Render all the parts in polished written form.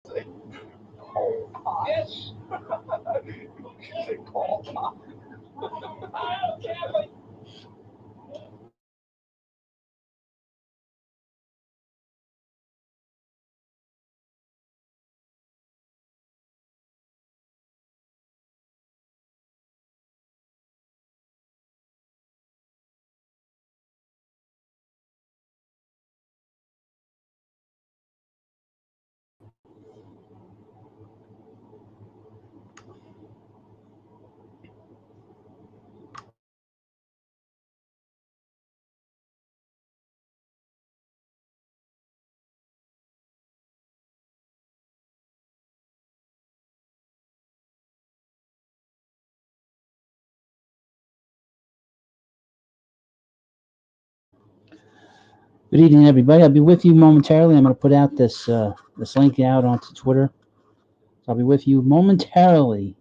Coal pot? Yes. You say coal pot? I don't care, but Good evening, everybody. I'll be with you momentarily. I'm going to put out this link out onto Twitter. So I'll be with you momentarily.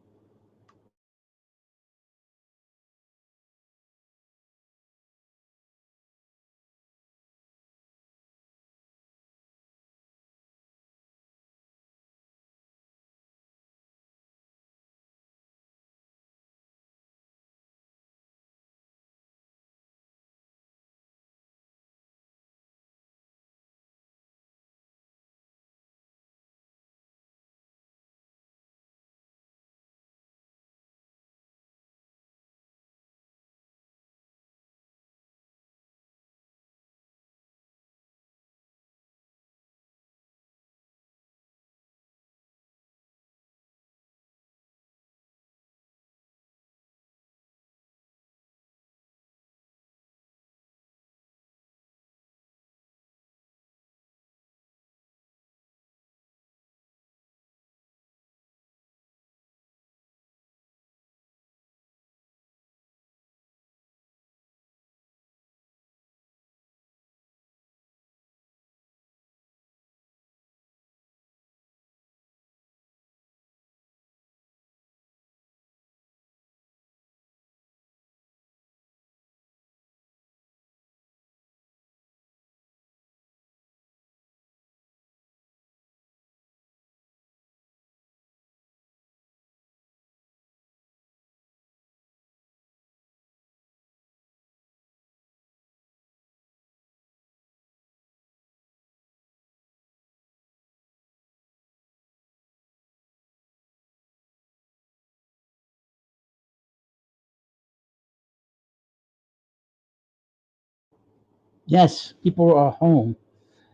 Yes, people are home.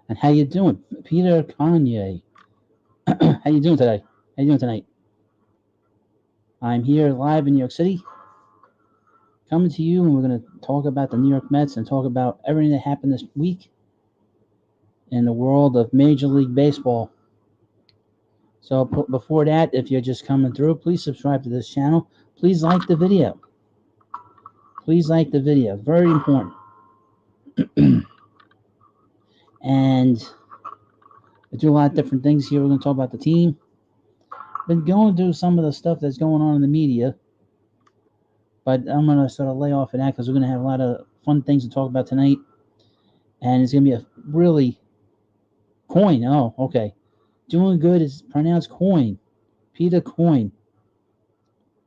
And how you doing, Peter Kanye? How you doing today? How you doing tonight? I'm here live in New York City, coming to you, and we're going to talk about the New York Mets and talk about everything that happened this week in the world of Major League Baseball. So before that, if you're just coming through, please subscribe to this channel. Please like the video. Please like the video. Very important. And I do a lot of different things here. We're going to talk about the team. Been going through some of the stuff that's going on in the media, but I'm going to sort of lay off of that because we're going to have a lot of fun things to talk about tonight. And it's going to be a really Coin. Oh, okay. Doing good is pronounced Coin. Peter Coin.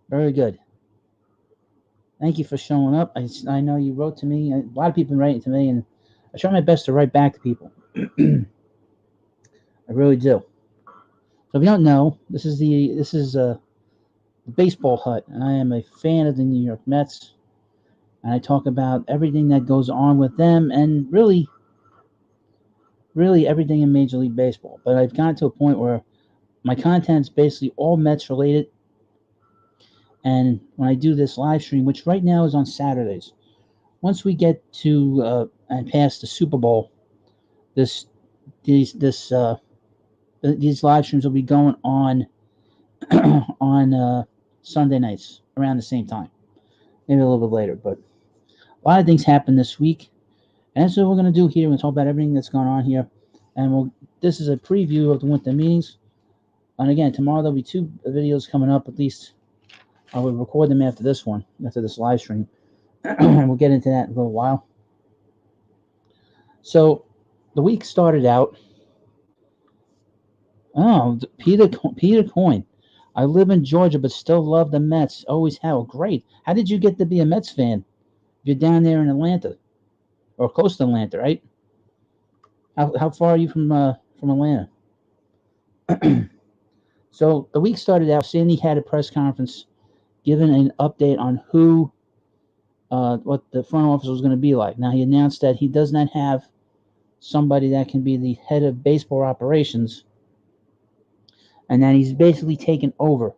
Very good. Thank you for showing up. I know you wrote to me. A lot of people been writing to me, and I try my best to write back to people. I really do. So if you don't know, this is the baseball hut, and I am a fan of the New York Mets, and I talk about everything that goes on with them, and really everything in Major League Baseball. But I've gotten to a point where my content's basically all Mets related. And when I do this live stream, which right now is on Saturdays, once we get to and past the Super Bowl, these live streams will be going on on Sunday nights around the same time, maybe a little bit later. But a lot of things happened this week, and that's what we're going to do here. We're going to talk about everything that's going on here, and this is a preview of the winter meetings. And again, tomorrow there'll be 2 videos coming up at least. I will record them after this one, after this live stream. And we'll get into that in a little while. So the week started out Oh, Peter Coyne. I live in Georgia, but still love the Mets. Always have. Great. How did you get to be a Mets fan? You're down there in Atlanta, or close to Atlanta, right? How far are you from Atlanta? So the week started out. Sandy had a press conference, giving an update on what the front office was going to be like. Now he announced that he does not have somebody that can be the head of baseball operations, and that he's basically taken over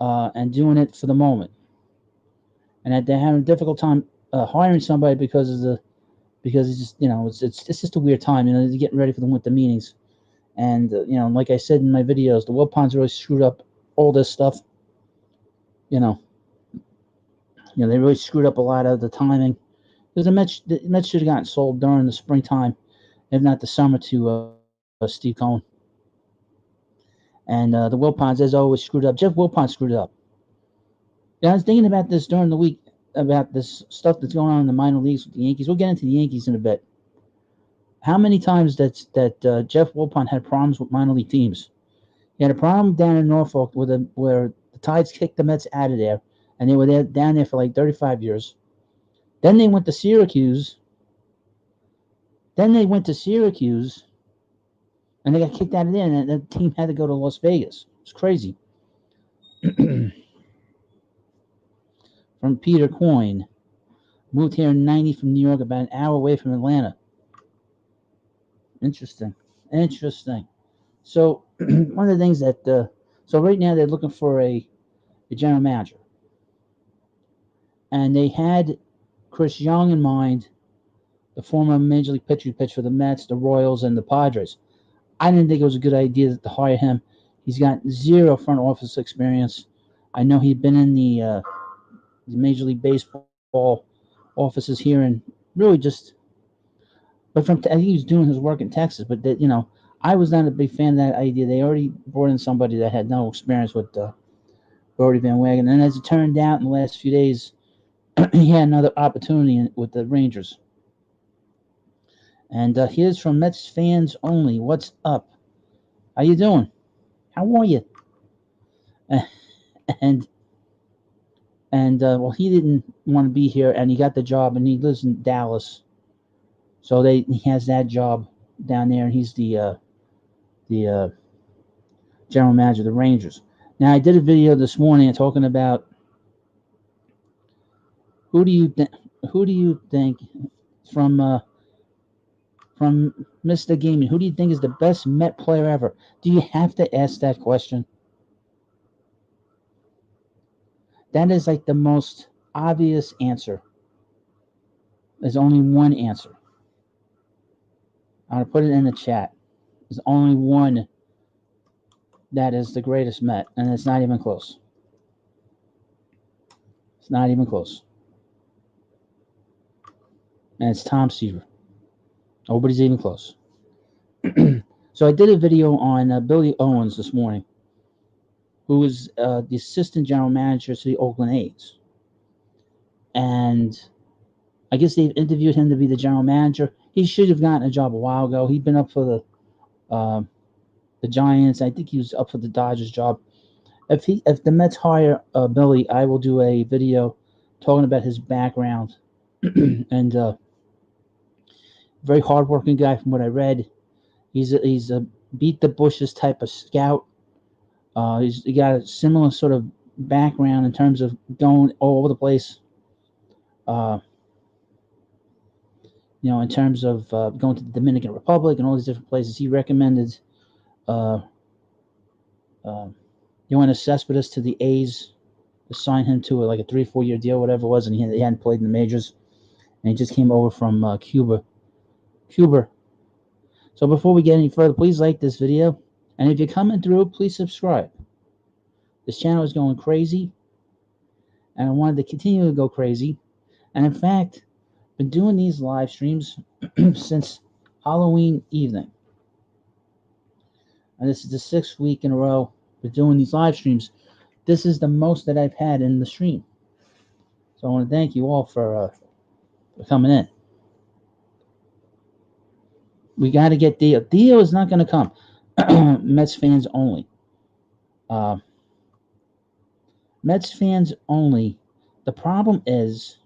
and doing it for the moment, and that they're having a difficult time hiring somebody because it's just it's just a weird time. They're getting ready for the winter meetings, and like I said in my videos, the Wilpons really screwed up all this stuff. You know, they really screwed up a lot of the timing because the Mets should have gotten sold during the springtime, if not the summer, to Steve Cohen. And the Wilpons, as always, screwed up. Jeff Wilpon screwed up. I was thinking about this during the week about this stuff that's going on in the minor leagues with the Yankees. We'll get into the Yankees in a bit. How many times that Jeff Wilpon had problems with minor league teams? He had a problem down in Norfolk where the Tides kicked the Mets out of there, and they were down there for like 35 years. Then they went to Syracuse. And they got kicked out of there, and the team had to go to Las Vegas. It's crazy. From Peter Coyne. Moved here in 90 from New York, about an hour away from Atlanta. Interesting. So, one of the things that, so right now they're looking for a general manager. And they had Chris Young in mind, the former Major League pitcher who pitched for the Mets, the Royals, and the Padres. I didn't think it was a good idea to hire him. He's got zero front office experience. I know he'd been in the Major League Baseball offices here, and really just, but I think he was doing his work in Texas. But I was not a big fan of that idea. They already brought in somebody that had no experience with Brody Van Wagen, and as it turned out, in the last few days, he had another opportunity with the Rangers. And here's from Mets fans only. What's up? How you doing? How are you? And well, he didn't want to be here, and he got the job, and he lives in Dallas, so he has that job down there, and he's the general manager of the Rangers. Now, I did a video this morning talking about who do you think from Mr. Gaming, who do you think is the best Met player ever? Do you have to ask that question? That is like the most obvious answer. There's only one answer. I'm going to put it in the chat. There's only one that is the greatest Met, and it's not even close. It's not even close. And it's Tom Seaver. Nobody's even close. So I did a video on Billy Owens this morning, who is the assistant general manager to the Oakland A's. And I guess they've interviewed him to be the general manager. He should have gotten a job a while ago. He'd been up for the Giants. I think he was up for the Dodgers job. If the Mets hire Billy, I will do a video talking about his background. And very hardworking guy from what I read. He's a beat the bushes type of scout. He got a similar sort of background in terms of going all over the place. In terms of going to the Dominican Republic and all these different places. He recommended Yoenis Cespedes to the A's to sign him to a 3-4 year deal, whatever it was, and he hadn't played in the majors, and he just came over from Cuba. So before we get any further, please like this video, and if you're coming through, please subscribe. This channel is going crazy, and I wanted to continue to go crazy, and in fact, been doing these live streams since Halloween evening, and this is the 6th week in a row we're doing these live streams. This is the most that I've had in the stream, so I want to thank you all for coming in. We got to get Dio. Dio is not going to come. Mets fans only. Uh, Mets fans only. The problem is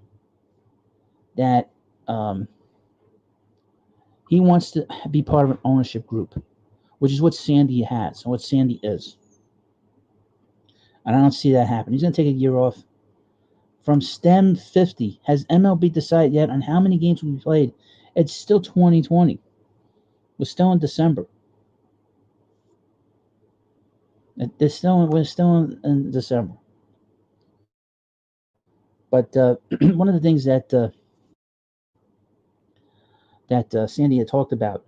that um, he wants to be part of an ownership group, which is what Sandy has and what Sandy is. And I don't see that happen. He's going to take a year off. From STEM 50, has MLB decided yet on how many games will be played? It's still 2020. We're still in December. We're still in December. But one of the things that Sandy had talked about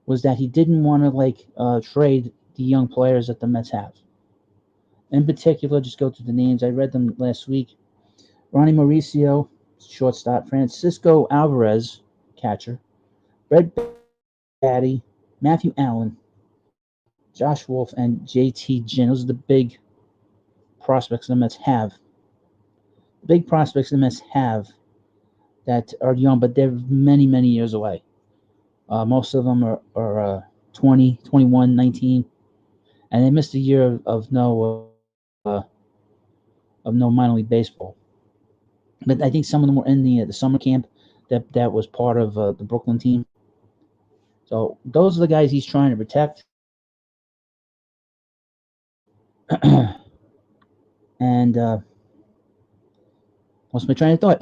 was that he didn't want to trade the young players that the Mets have. In particular, just go through the names. I read them last week. Ronnie Mauricio, shortstop. Francisco Alvarez, catcher. Brett Batty, Matthew Allen, Josh Wolf, and JT Ginn. Those are the big prospects the Mets have. The big prospects the Mets have that are young, but they're many, many years away. Most of them are 20, 21, 19, and they missed a year of no minor league baseball. But I think some of them were in the summer camp that was part of the Brooklyn team. So those are the guys he's trying to protect. And what's my train of thought?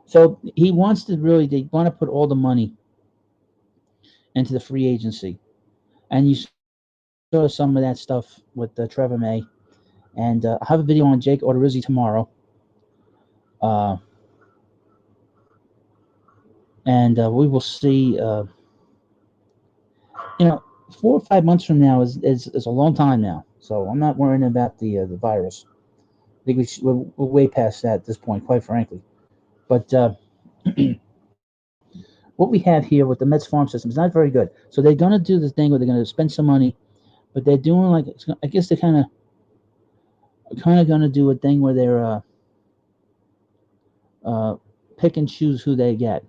So he wants to really, they want to put all the money into the free agency. And you saw some of that stuff with Trevor May. And I'll have a video on Jake Odorizzi tomorrow. And we will see. 4 or 5 months from now is a long time now. So I'm not worrying about the virus. I think we're way past that at this point, quite frankly. But what we have here with the Mets farm system is not very good. So they're going to do the thing where they're going to spend some money, but they're doing I guess they're kind of going to do a thing where they're pick and choose who they get.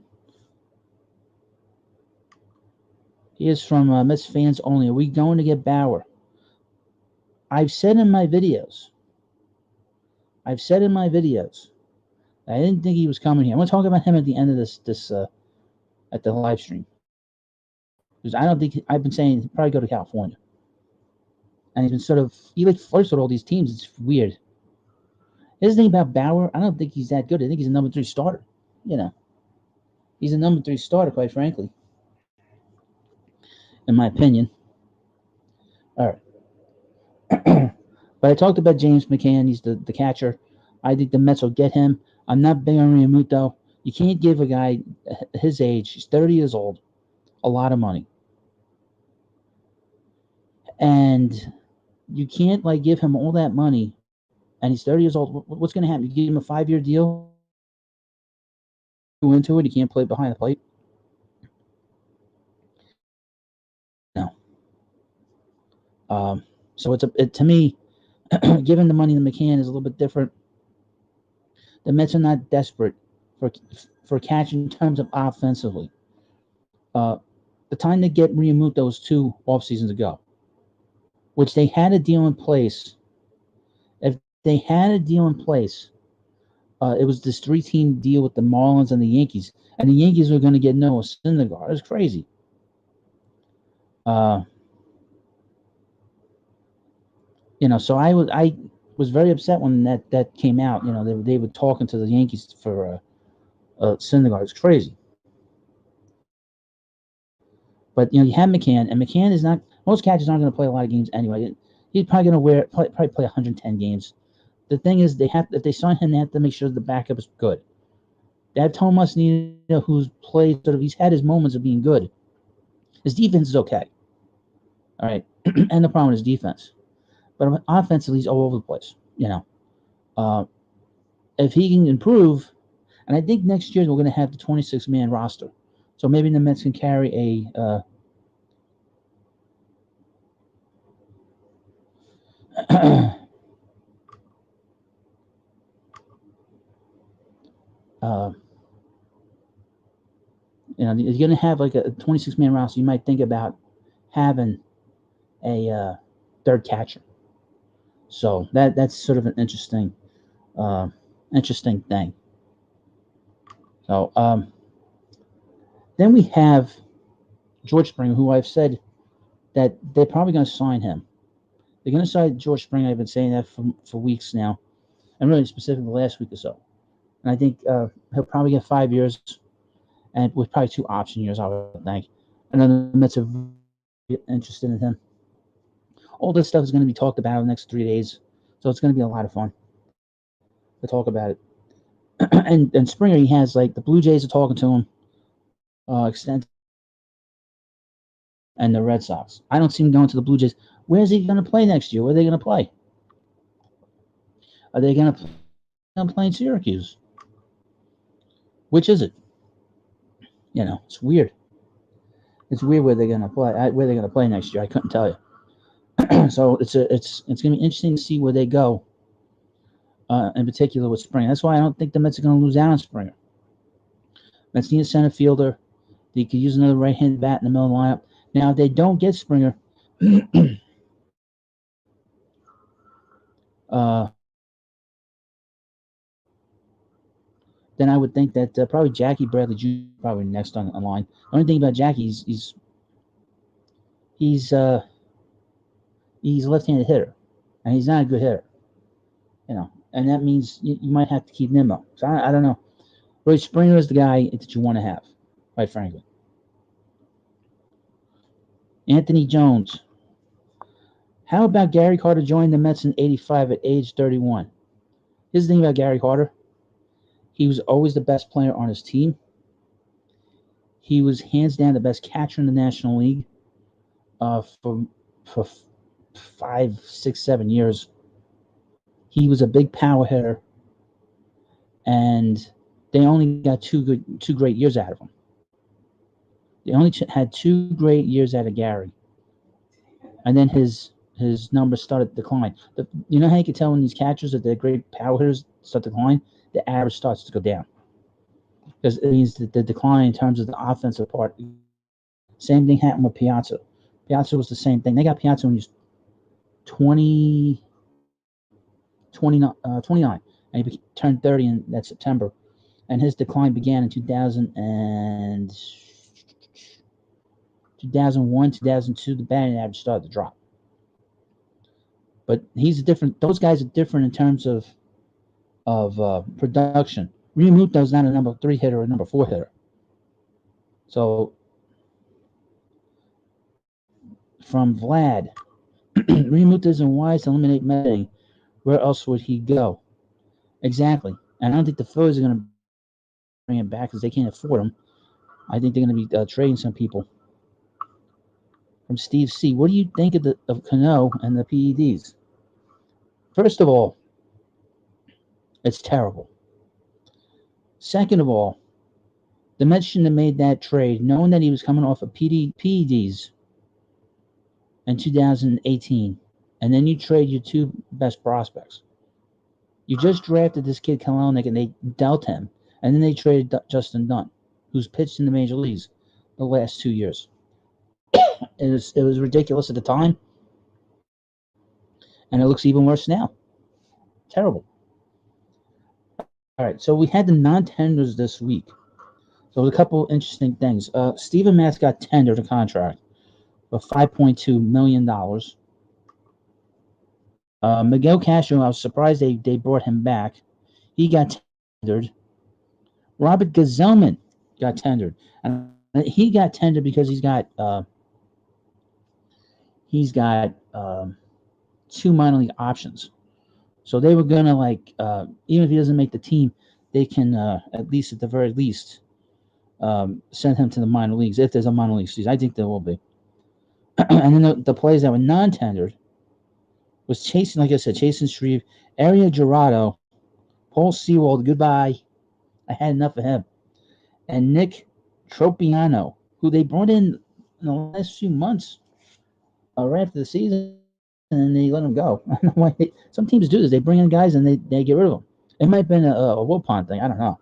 Here's from Mets fans only. Are we going to get Bauer? I've said in my videos. I didn't think he was coming here. I'm going to talk about him at the end of this at the live stream, because I don't think I've been saying he'd probably go to California, and he's been he flirts with all these teams. It's weird. Here's the thing about Bauer. I don't think he's that good. I think he's a number 3 starter. He's a number 3 starter, quite frankly, in my opinion. All right. But I talked about James McCann. He's the catcher. I think the Mets will get him. I'm not big on Realmuto. You can't give a guy his age, he's 30 years old, a lot of money. And you can't give him all that money, and he's 30 years old. What's going to happen? You give him a 5-year deal into it, he can't play behind the plate. No. So to me, giving the money to McCann is a little bit different. The Mets are not desperate for catching in terms of offensively. The time to get Realmuto was 2 off seasons ago, which they had a deal in place. If they had a deal in place, it was this 3-team deal with the Marlins and the Yankees, and the Yankees were going to get Noah Syndergaard. It was crazy. So I was very upset when that came out. They were talking to the Yankees for Syndergaard. It's crazy. But you have McCann, and McCann is not. Most catchers aren't going to play a lot of games anyway. He's probably going to probably play 110 games. The thing is, if they sign him, they have to make sure the backup is good. They have Tomas Nido, who's played he's had his moments of being good. His defense is okay. All right, and the problem is defense. But offensively, he's all over the place. If he can improve, and I think next year we're going to have the 26-man roster, so maybe the Mets can carry a. you're going to have like a 26-man roster. You might think about having a third catcher. So that's sort of an interesting thing. So then we have George Springer, who I've said that they're probably going to sign him. They're going to sign George Springer. I've been saying that for weeks now, and really specifically last week or so. And I think he'll probably get 5 years, and with probably 2 option years, I would think. And then the Mets are very interested in him. All this stuff is going to be talked about in the next 3 days, so it's going to be a lot of fun to talk about it. and Springer, he has like the Blue Jays are talking to him, extend, and the Red Sox. I don't see him going to the Blue Jays. Where is he going to play next year? Where are they going to play? Are they going to play in Syracuse? Which is it? It's weird. It's weird where they're going to play. Where they're going to play next year, I couldn't tell you. So it's going to be interesting to see where they go. In particular with Springer. That's why I don't think the Mets are going to lose out on Springer. Mets need a center fielder. They could use another right-handed bat in the middle of the lineup. Now, if they don't get Springer, then I would think that probably Jackie Bradley Jr. probably next on line. The only thing about Jackie, he's a left-handed hitter, and he's not a good hitter. And that means you might have to keep Nimmo. So I don't know. Roy Springer is the guy that you want to have, quite frankly. Anthony Jones. How about Gary Carter joining the Mets in '85 at age 31? Here's the thing about Gary Carter. He was always the best player on his team. He was hands down the best catcher in the National League for 5, 6, 7 years. He was a big power hitter, and they only got two great years out of him. They only had 2 great years out of Gary, and then his numbers started to decline. You know how you can tell when these catchers that they're great power hitters start to decline? The average starts to go down, because it means that the decline in terms of the offensive part. Same thing happened with Piazza. Piazza was the same thing. They got Piazza when he was 29, and he turned 30 in that September. And his decline began in 2001, 2002. The batting average started to drop. But those guys are different in terms of production. Realmuto is not a number 3 hitter or a number 4 hitter. So from Vlad, Realmuto isn't wise to eliminate Metting. Where else would he go? Exactly. And I don't think the Phillies are going to bring him back because they can't afford him. I think they're going to be trading some people. From Steve C. What do you think of Cano and the PEDs? First of all, it's terrible. Second of all, the Mets shouldn't have made that trade knowing that he was coming off of PEDs in 2018. And then you trade your 2 best prospects. You just drafted this kid Kelenic and they dealt him. And then they traded Justin Dunn, who's pitched in the major leagues the last 2 years. It was ridiculous at the time. And it looks even worse now. Terrible. All right, so we had the non-tenders this week. So a couple interesting things. Steven Matz got tendered a contract for $5.2 million. Miguel Castro, I was surprised they brought him back. He got tendered. Robert Gazelman got tendered. And he got tendered because he's got 2 minor league options. So they were going to, even if he doesn't make the team, they can, at the very least, send him to the minor leagues if there's a minor league season. I think there will be. And then the players that were non-tendered was Chasen Shreve, Ariel Gerardo, Paul Sewald, goodbye. I had enough of him. And Nick Tropiano, who they brought in the last few months right after the season, and they let him go. I don't know why some teams do this. They bring in guys and they get rid of them. It might have been a Bullpen thing. I don't know.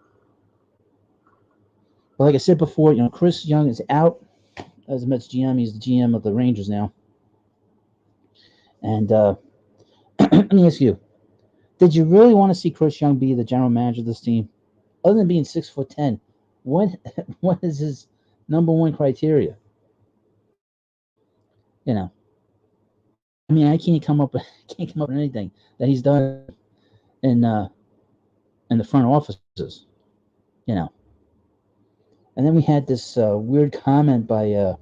But like I said before, Chris Young is out as the Mets GM. He's the GM of the Rangers now. And let me ask you: did you really want to see Chris Young be the general manager of this team? Other than being 6'10", what what is his number one criteria? You know, I mean, I can't come up with anything that he's done in uh, in the front offices. You know, and then we had this weird comment by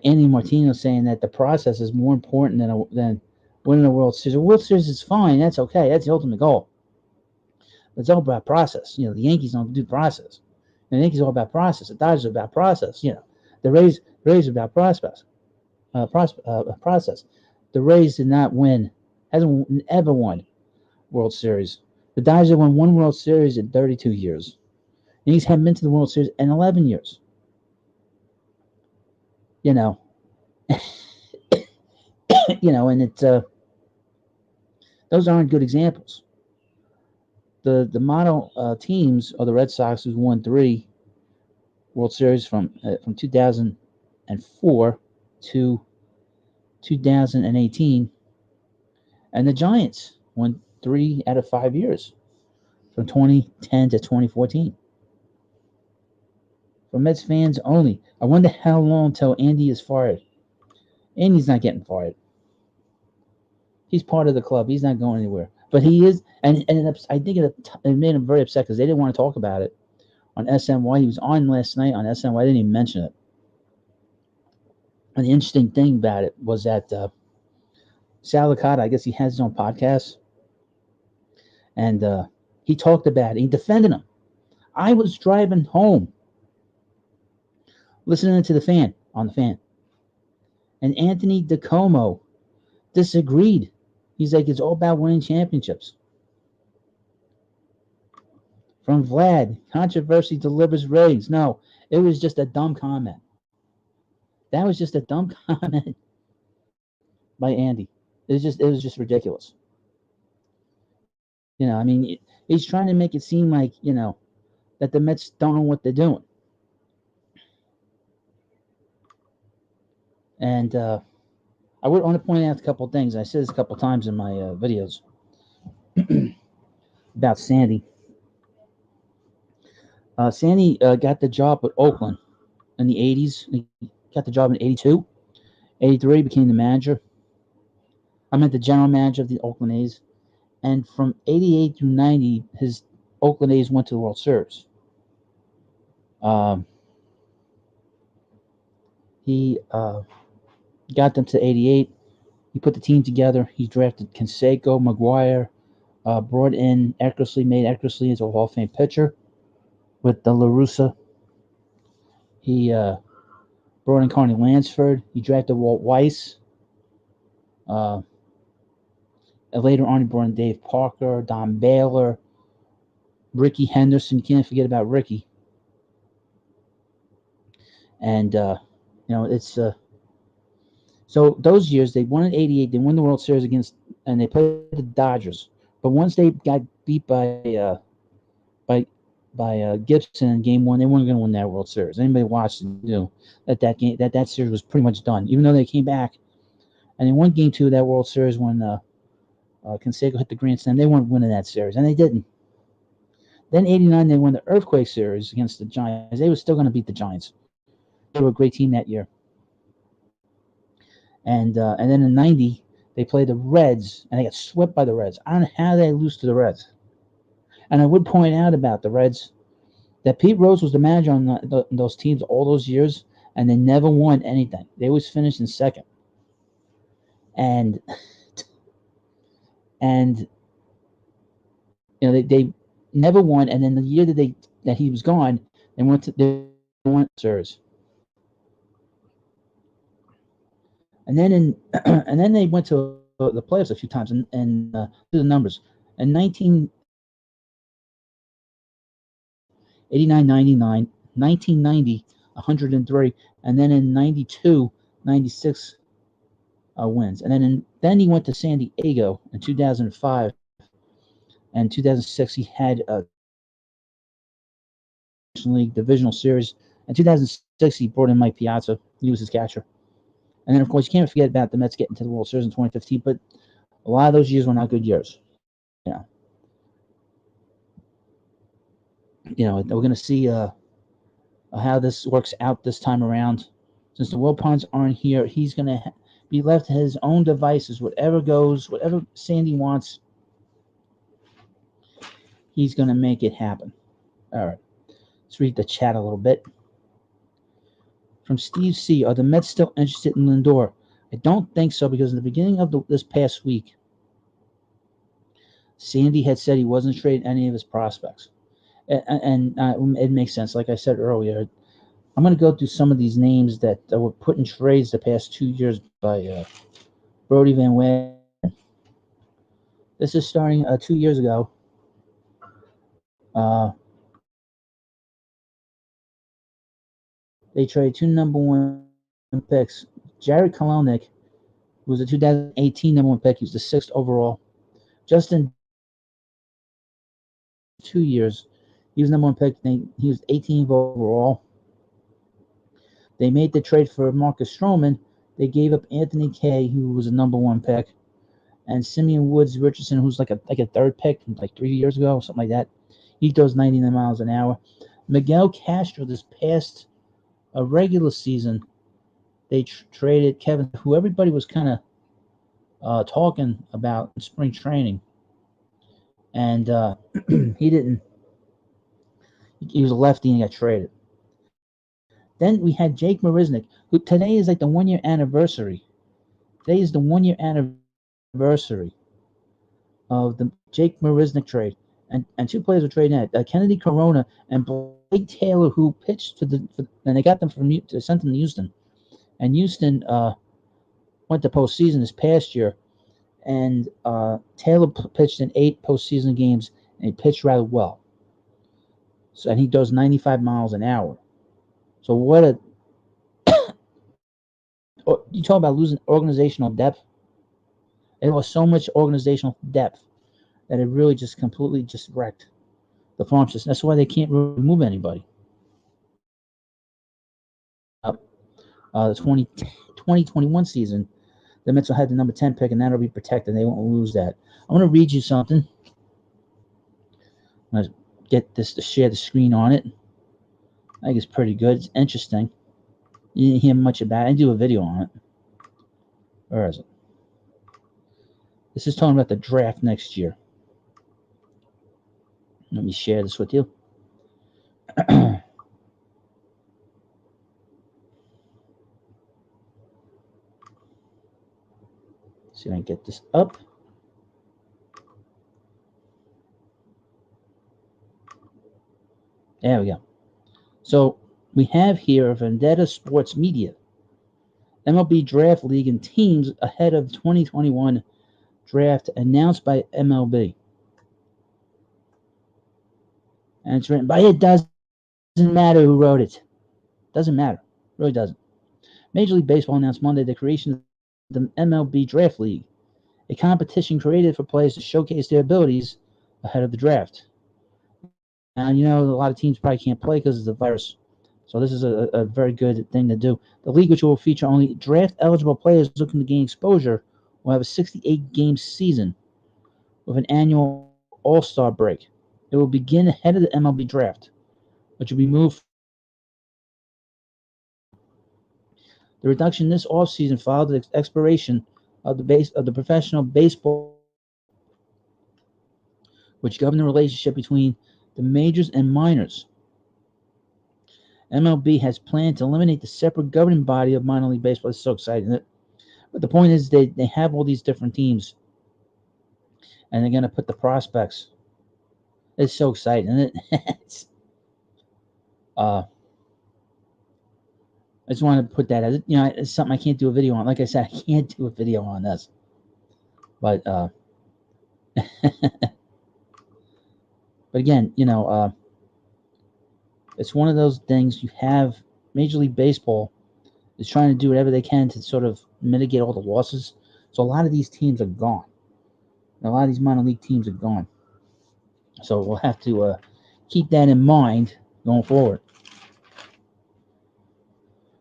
Andy Martino saying that the process is more important than winning a World Series. A World Series is fine. That's okay. That's the ultimate goal. But it's all about process. The Yankees don't do process. And the Yankees are all about process. The Dodgers are about process. The Rays are about process. Process. The Rays did not win. Hasn't ever won World Series. The Dodgers have won one World Series in 32 years. The Yankees haven't been to the World Series in 11 years. You know, and those aren't good examples. The model teams are the Red Sox, who've won 3 World Series from 2004 to 2018, and the Giants won 3 out of 5 years from 2010 to 2014. For Mets fans only, I wonder how long till Andy is fired. Andy's not getting fired. He's part of the club. He's not going anywhere. But he is, and I think it made him very upset because they didn't want to talk about it on SNY. He was on last night on SNY. They didn't even mention it. And the interesting thing about it was that Sal Licata, I guess he has his own podcast, and he talked about it. He defended him. I was driving home, listening to the fan, and Anthony DiComo disagreed. He's like, it's all about winning championships. From Vlad, controversy delivers ratings. No, it was just a dumb comment. That was just a dumb comment by Andy. It was just ridiculous. I mean, he's trying to make it seem like that the Mets don't know what they're doing. And I would want to point out a couple of things. I said this a couple of times in my videos about Sandy. Sandy got the job with Oakland in the 80s. He got the job in 82. 83, became the manager. I meant the general manager of the Oakland A's. And from 88 through 90, his Oakland A's went to the World Series. He got them to 88. He put the team together. He drafted Canseco, McGuire, brought in Eckersley, made Eckersley into a Hall of Fame pitcher with the La Russa. He brought in Carney Lansford. He drafted Walt Weiss. And later on, he brought in Dave Parker, Don Baylor, Ricky Henderson. You can't forget about Ricky. And, it's... so those years, they won in 88. They won the World Series and they played the Dodgers. But once they got beat by Gibson in Game 1, they weren't going to win that World Series. Anybody watched it knew that series was pretty much done. Even though they came back and they won Game 2 of that World Series when Canseco hit the grand slam, they weren't winning that series, and they didn't. Then 89, they won the Earthquake Series against the Giants. They were still going to beat the Giants. They were a great team that year. And then in 90, they played the Reds, and they got swept by the Reds. I don't know how they lose to the Reds. And I would point out about the Reds that Pete Rose was the manager on those teams all those years, and they never won anything. They always finished in second. And they never won. And then the year that he was gone, they won series. And then and then they went to the playoffs a few times, and the numbers in 1989, 99, 1990, 103, and then in 92, 96 wins. And then he went to San Diego in 2005, and 2006 he had League Divisional Series. In 2006, he brought in Mike Piazza. He was his catcher. And then, of course, you can't forget about the Mets getting to the World Series in 2015. But a lot of those years were not good years. We're going to see how this works out this time around. Since the Wilpons aren't here, he's going to be left to his own devices. Whatever goes, whatever Sandy wants, he's going to make it happen. All right. Let's read the chat a little bit. From Steve C. Are the Mets still interested in Lindor? I don't think so, because in the beginning of this past week, Sandy had said he wasn't trading any of his prospects. And it makes sense. Like I said earlier, I'm going to go through some of these names that were put in trades the past 2 years by Brody Van Wagenen. This is starting 2 years ago. They traded 2 number 1 picks. Jared Kelenic, who was a 2018 number 1 pick, he was the 6th overall. Justin, 2 years, he was number 1 pick. He was 18th overall. They made the trade for Marcus Stroman. They gave up Anthony Kay, who was a number 1 pick, and Simeon Woods Richardson, who's like a 3rd pick, like 3 years ago, something like that. He throws 99 miles an hour. Miguel Castro, this past regular season, they traded Kevin, who everybody was kind of talking about in spring training, and he didn't. He was a lefty and he got traded. Then we had Jake Marisnick, who today is like the 1 year anniversary. Today is the 1 year anniversary of the Jake Marisnick trade, and 2 players were traded in. Kennedy Corona and Blake Taylor, who pitched and they got them sent them to Houston, and Houston went to postseason this past year, and Taylor pitched in 8 postseason games, and he pitched rather well. So, and he does 95 miles an hour. So what a you talk about losing organizational depth. It was so much organizational depth that it really just completely just wrecked the farm system. That's why they can't really move anybody. The 2021 season, the Mets will have the number 10 pick, and that'll be protected. They won't lose that. I'm going to read you something. I'm going to get this to share the screen on it. I think it's pretty good. It's interesting. You didn't hear much about it. I do a video on it. Where is it? This is talking about the draft next year. Let me share this with you. See if I can get this up. There we go. So we have here Vendetta Sports Media, MLB Draft League and teams ahead of 2021 draft announced by MLB. And it's written by it. Doesn't matter who wrote it. Doesn't matter. Really doesn't. Major League Baseball announced Monday the creation of the MLB Draft League, a competition created for players to showcase their abilities ahead of the draft. And a lot of teams probably can't play because of the virus. So this is a very good thing to do. The league, which will feature only draft-eligible players looking to gain exposure, will have a 68-game season with an annual All-Star break. It will begin ahead of the MLB draft, which will be moved. The reduction this offseason followed the expiration of the professional baseball, which governed the relationship between the majors and minors. MLB has planned to eliminate the separate governing body of minor league baseball. It's so exciting. But the point is they have all these different teams, and they're going to put the prospects. It's so exciting, isn't it? I just wanted to put that as it's something I can't do a video on. Like I said, I can't do a video on this, but but again, it's one of those things. You have Major League Baseball is trying to do whatever they can to sort of mitigate all the losses. So a lot of these teams are gone. A lot of these minor league teams are gone. So we'll have to keep that in mind going forward.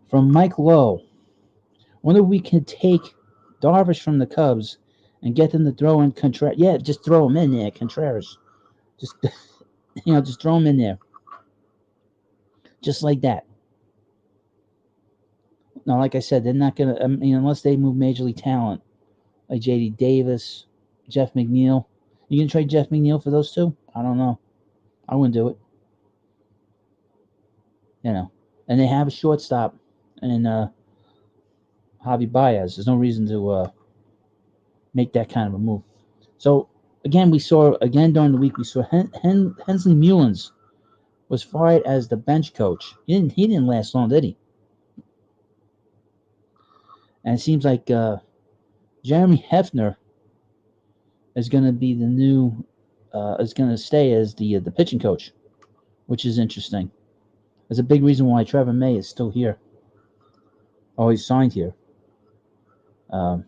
From Mike Lowe, wonder if we can take Darvish from the Cubs and get them to throw in Contreras. Yeah, just throw him in there, Contreras. Just just throw him in there, just like that. Now, like I said, they're not gonna. I mean, unless they move major league talent like J.D. Davis, Jeff McNeil. You gonna trade Jeff McNeil for those two? I don't know. I wouldn't do it. And they have a shortstop in Javi Baez. There's no reason to make that kind of a move. So again, during the week we saw Hensley Mullins was fired as the bench coach. He didn't last long, did he? And it seems like Jeremy Hefner is going to be the new is going to stay as the pitching coach, which is interesting. There's a big reason why Trevor May is still here. Oh, he's signed here. I'm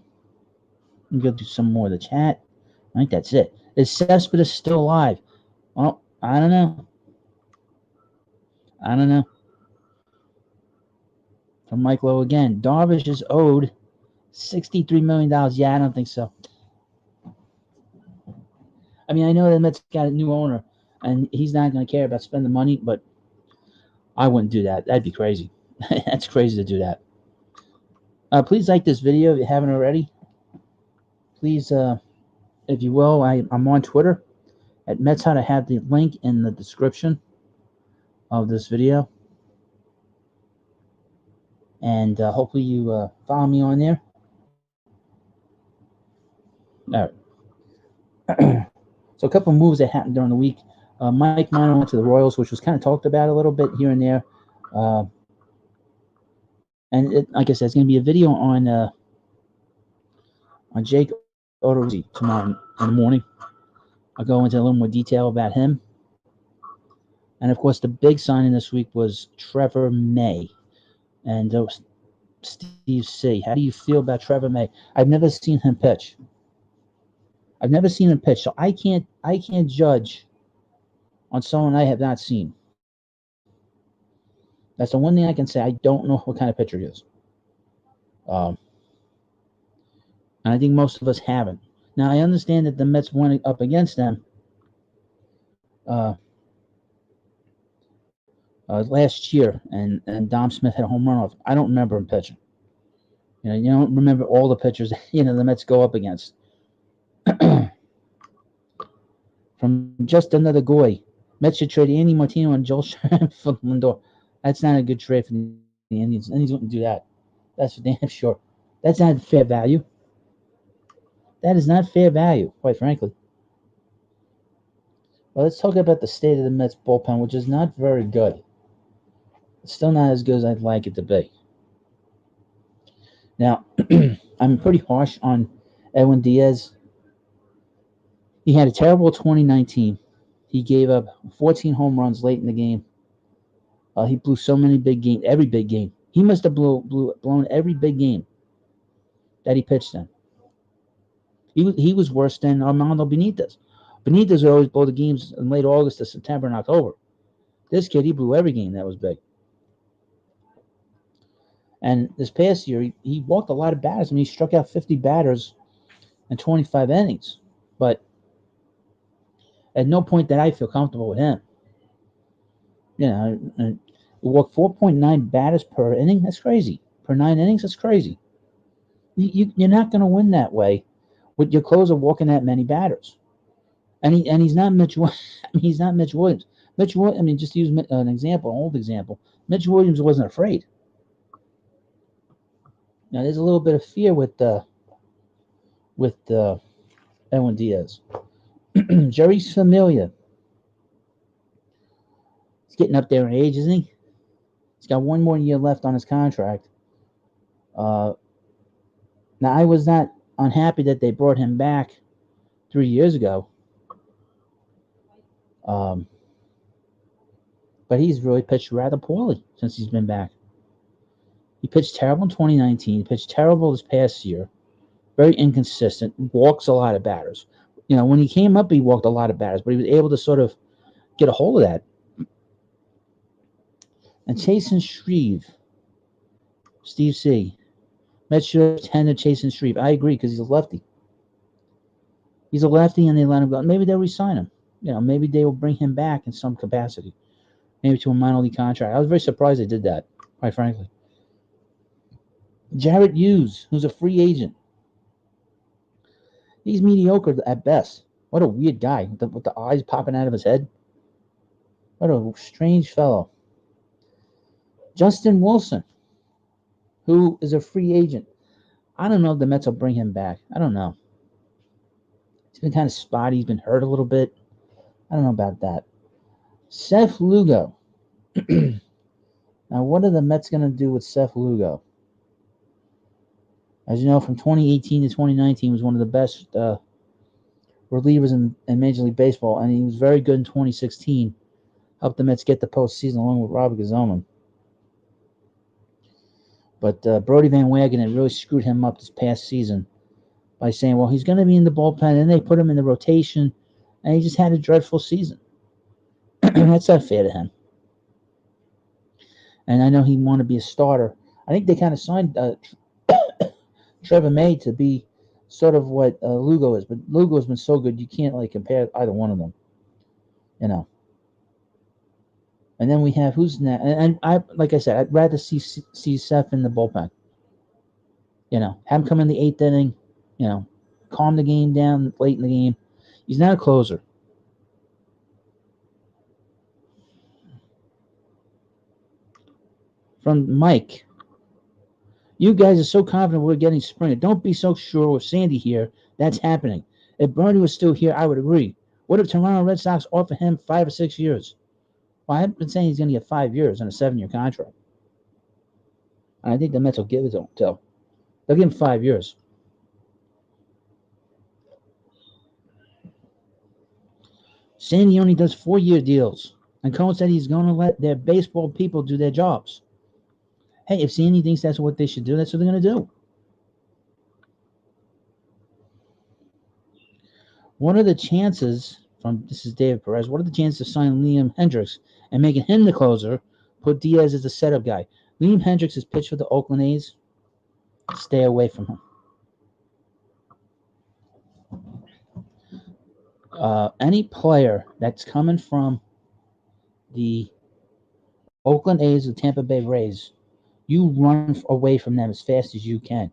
going to do some more of the chat. I think that's it. Is Cespedes still alive? Well, I don't know. From Mike Lowe again. Darvish is owed $63 million. Yeah, I don't think so. I mean, I know the Mets got a new owner, and he's not going to care about spending money, but I wouldn't do that. That'd be crazy. That's crazy to do that. Please like this video if you haven't already. Please, if you will, I'm on Twitter at Mets Hut. I have the link in the description of this video. And hopefully you follow me on there. All right. So a couple of moves that happened during the week. Mike Minor went to the Royals, which was kind of talked about a little bit here and there. Like I said, it's going to be a video on Jake Odorizzi tomorrow in the morning. I'll go into a little more detail about him. And, of course, the big signing this week was Trevor May. And Steve C., how do you feel about Trevor May? I've never seen him pitch. So I can't judge on someone I have not seen. That's the one thing I can say. I don't know what kind of pitcher he is. And I think most of us haven't. Now, I understand that the Mets went up against them last year, and Dom Smith had a home run off. I don't remember him pitching. You don't remember all the pitchers the Mets go up against. From just another goy, Mets should trade Andy Martino and Joel Sherman for Lindor. That's not a good trade for the Indians. Indians wouldn't do that. That's for damn sure. That's not fair value. That is not fair value, quite frankly. Well, let's talk about the state of the Mets bullpen, which is not very good. It's still not as good as I'd like it to be. Now, I'm pretty harsh on Edwin Diaz. He had a terrible 2019. He gave up 14 home runs late in the game. He blew so many big games, every big game. He must have blown every big game that he pitched in. He was worse than Armando Benitez. Benitez would always blow the games in late August to September and October. This kid, he blew every game that was big. And this past year, he walked a lot of batters. I mean, he struck out 50 batters in 25 innings. But at no point did I feel comfortable with him. He walked 4.9 batters per inning. That's crazy. Per 9 innings, that's crazy. You're not going to win that way with your closer walking that many batters. And he's not Mitch. He's not Mitch Williams. I mean, just to use an example, an old example. Mitch Williams wasn't afraid. Now there's a little bit of fear with Edwin Diaz. Jerry's Familia. He's getting up there in age, isn't he? He's got one more year left on his contract. Now I was not unhappy that they brought him back 3 years ago. But he's really pitched rather poorly since he's been back. He pitched terrible in 2019. He pitched terrible this past year. Very inconsistent. Walks a lot of batters. When he came up, he walked a lot of batters, but he was able to sort of get a hold of that. And Chasen Shreve, Steve C. Mets should have tended Chasen Shreve. I agree because he's a lefty. He's a lefty, and they let him go. Maybe they'll resign him. Maybe they will bring him back in some capacity, maybe to a minor league contract. I was very surprised they did that, quite frankly. Jarrett Hughes, who's a free agent. He's mediocre at best. What a weird guy with the eyes popping out of his head. What a strange fellow. Justin Wilson, who is a free agent. I don't know if the Mets will bring him back. I don't know. He's been kind of spotty. He's been hurt a little bit. I don't know about that. Seth Lugo. Now, what are the Mets going to do with Seth Lugo? As you know, from 2018 to 2019, he was one of the best relievers in Major League Baseball, and he was very good in 2016. Helped the Mets get the postseason along with Robert Gazelman. But Brody Van Wagenen really screwed him up this past season by saying, well, he's going to be in the bullpen, and they put him in the rotation, and he just had a dreadful season. That's not fair to him. And I know he wanted to be a starter. I think they kind of signed Trevor May to be sort of what Lugo is, but Lugo has been so good you can't compare either one of them. And then we have who's next, and I like I said, I'd rather see Seth in the bullpen. Have him come in the 8th inning. Calm the game down late in the game. He's not a closer. From Mike. You guys are so confident we're getting Springer. Don't be so sure with Sandy here. That's happening. If Bernie was still here, I would agree. What if Toronto Red Sox offer him 5 or 6 years? Well, I've been saying he's going to get 5 years on a 7-year contract. And I think the Mets will give it to him. They'll give him 5 years. Sandy only does 4-year deals. And Cohen said he's going to let their baseball people do their jobs. Hey, if Sandy thinks that's what they should do, that's what they're going to do. What are the chances, this is David Perez, what are the chances of signing Liam Hendricks and making him the closer, put Diaz as the setup guy? Liam Hendricks has pitched for the Oakland A's. Stay away from him. Any player that's coming from the Oakland A's or Tampa Bay Rays, you run away from them as fast as you can.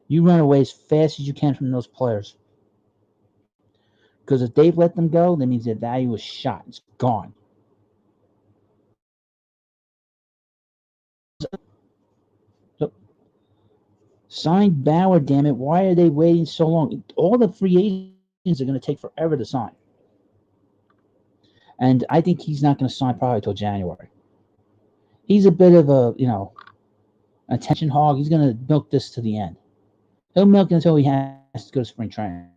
You run away as fast as you can from those players. Because if they've let them go, that means their value is shot. It's gone. So, sign Bauer, damn it. Why are they waiting so long? All the free agents are going to take forever to sign. And I think he's not going to sign probably until January. He's a bit of a, attention hog. He's going to milk this to the end. He'll milk it until he has to go to spring training.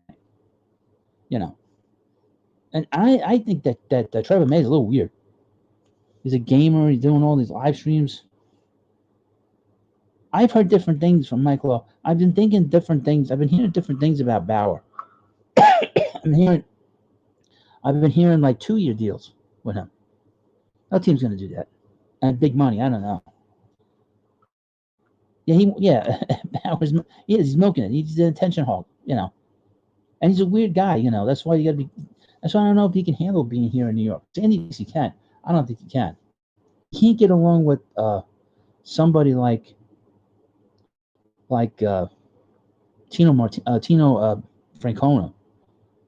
And I think that Trevor May is a little weird. He's a gamer. He's doing all these live streams. I've heard different things from Mike Lowe. I've been thinking different things. I've been hearing different things about Bauer. I've been hearing 2-year deals with him. No team's going to do that. And big money. I don't know. Bauer's, he's milking it. He's an attention hog, And he's a weird guy, That's why you got to be. That's why I don't know if he can handle being here in New York. Sandy thinks he can. I don't think he can. He can't get along with somebody like Tino Francona.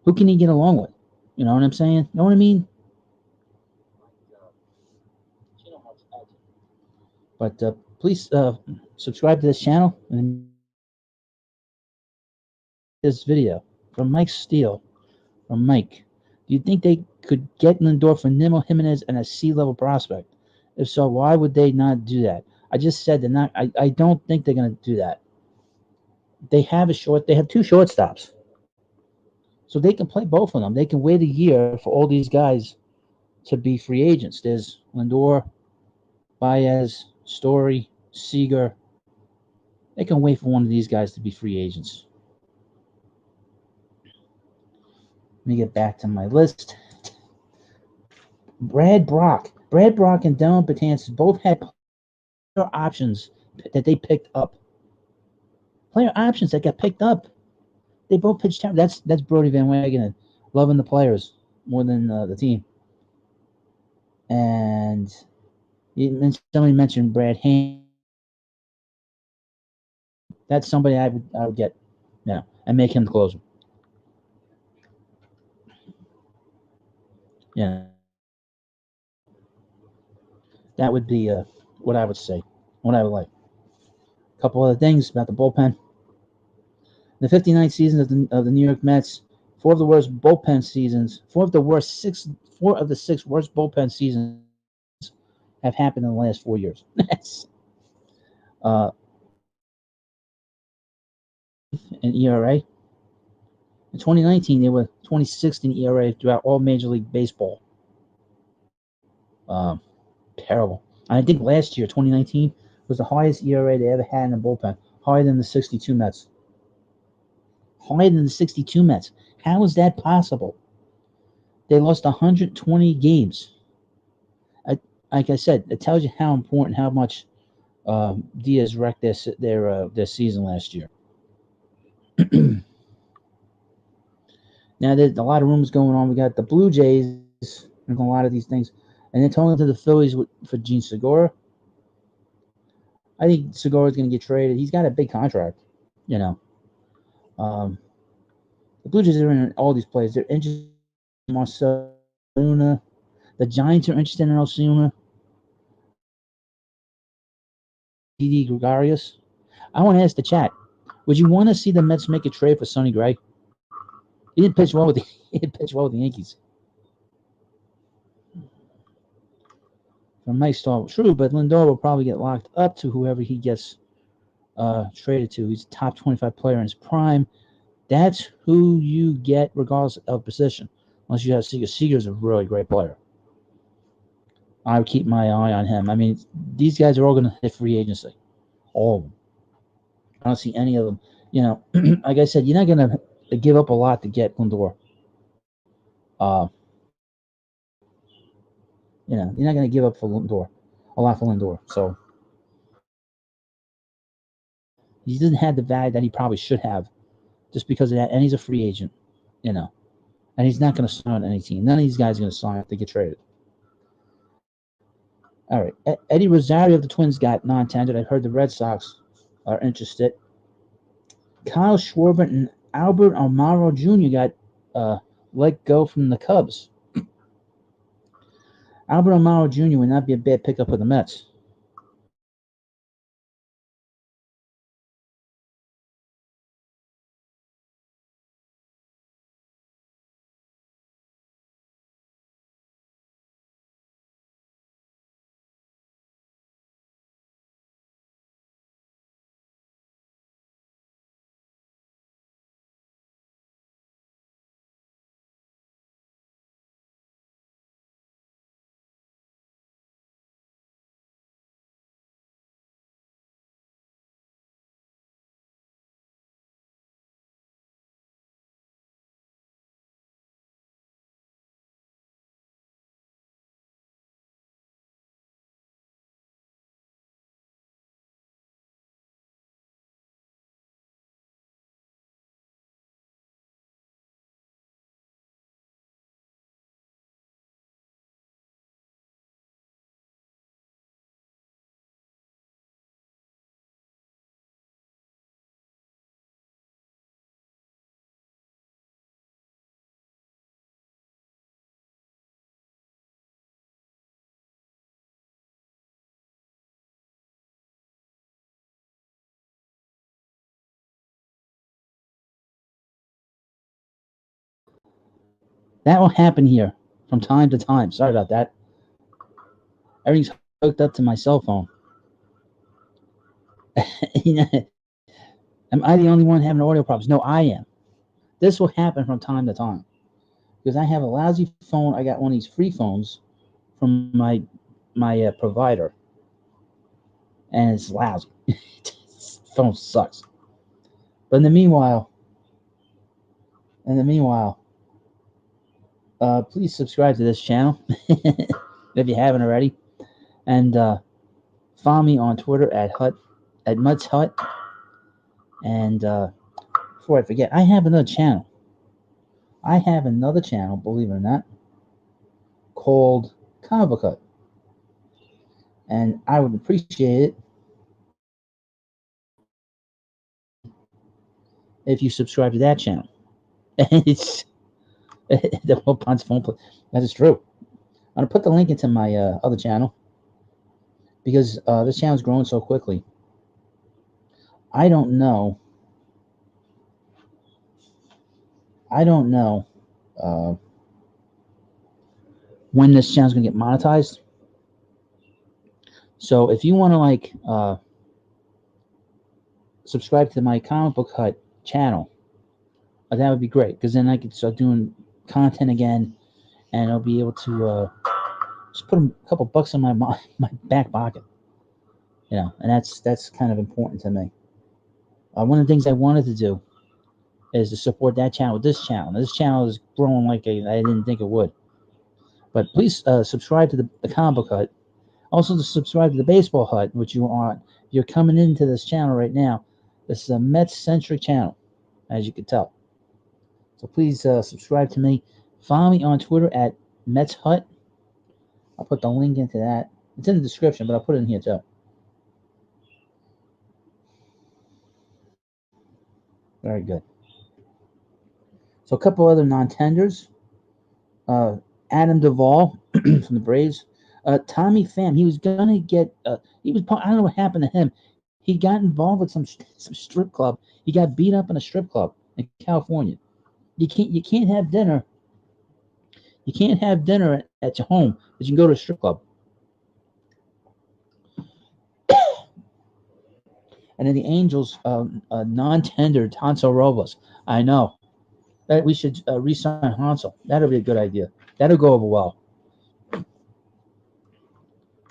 Who can he get along with? You know what I'm saying? You know what I mean? But please subscribe to this channel and this video from Mike Steele. From Mike, do you think they could get Lindor for Nimmo Jimenez and a C-level prospect? If so, why would they not do that? I just said they're not. I don't think they're going to do that. They have two shortstops. So they can play both of them. They can wait a year for all these guys to be free agents. There's Lindor, Baez, Story, Seager. They can wait for one of these guys to be free agents. Let me get back to my list. Brad Brock and Dylan Betances both had player options that they picked up. Player options that got picked up. They both pitched terrible. That's Brody Van Wagenen loving the players more than the team. And somebody mentioned Brad Haynes. That's somebody I would get, and make him the closer. Yeah, that would be what I would say, what I would like. A couple other things about the bullpen. The 59th season of the New York Mets, four of the six worst bullpen seasons have happened in the last 4 years. uh, in ERA. In 2019, they were 26th in ERA throughout all Major League Baseball. Terrible. And I think last year, 2019, was the highest ERA they ever had in the bullpen, higher than the 62 Mets. Higher than the 62 Mets. How is that possible? They lost 120 games. Like I said, it tells you how important, how much Diaz wrecked their season last year. Now, there's a lot of rumors going on. We got the Blue Jays and a lot of these things. And they're talking to the Phillies for Gene Segura. I think Segura's going to get traded. He's got a big contract, you know. The Blue Jays are in all these players. They're interested in Marcell Ozuna. The Giants are interested in Ozuna. Didi Gregorius. I want to ask the chat: would you want to see the Mets make a trade for Sonny Gray? He didn't pitch well with the Yankees. From my start, true, but Lindor will probably get locked up to whoever he gets traded to. He's a top 25 player in his prime. That's who you get regardless of position. Unless you have Seager. Seager's a really great player. I would keep my eye on him. I mean, these guys are all going to hit free agency. All of them. I don't see any of them. Like I said, you're not going to give up a lot to get Lindor. You're not going to give up a lot for Lindor. So he doesn't have the value that he probably should have just because of that. And he's a free agent, and he's not going to sign on any team. None of these guys are going to sign if they get traded. All right. Eddie Rosario of the Twins got non-tendered. I heard the Red Sox are interested. Kyle Schwarber and Albert Almaro Jr. got let go from the Cubs. Albert Almaro Jr. would not be a bad pickup for the Mets. That will happen here from time to time. Sorry about that. Everything's hooked up to my cell phone. Am I the only one having audio problems? No, I am. This will happen from time to time because I have a lousy phone. I got one of these free phones from my provider, and it's lousy. Phone sucks. But in the meanwhile, Please subscribe to this channel if you haven't already, and follow me on Twitter at Mutts Hut. And before I forget, I have another channel. Believe it or not, called Comic Book Hut, and I would appreciate it if you subscribe to that channel. It's the Bullpen's phone play. That is true. I'm gonna put the link into my other channel because this channel is growing so quickly. I don't know. Uh, when this channel is gonna get monetized. So if you want to subscribe to my Comic Book Hut channel, that would be great because then I could start doing content again, and I'll be able to just put a couple bucks in my back pocket, and that's kind of important to me. One of the things I wanted to do is to support that channel with this channel. This channel is growing like I didn't think it would. But please subscribe to the Comic Book Hut. Also, to subscribe to the Baseball Hut, which you are. You're coming into this channel right now. This is a Mets-centric channel, as you can tell. So please subscribe to me. Follow me on Twitter at Mets Hut. I'll put the link into that. It's in the description, but I'll put it in here too. Very good. So a couple other non-tenders. Adam Duvall from the Braves. Tommy Pham. He was gonna get. He was. I don't know what happened to him. He got involved with some strip club. He got beat up in a strip club in California. You can't have dinner. You can't have dinner at your home, but you can go to a strip club. And then the Angels non-tendered Hansel Robles. I know that we should re-sign Hansel. That'll be a good idea. That'll go over well.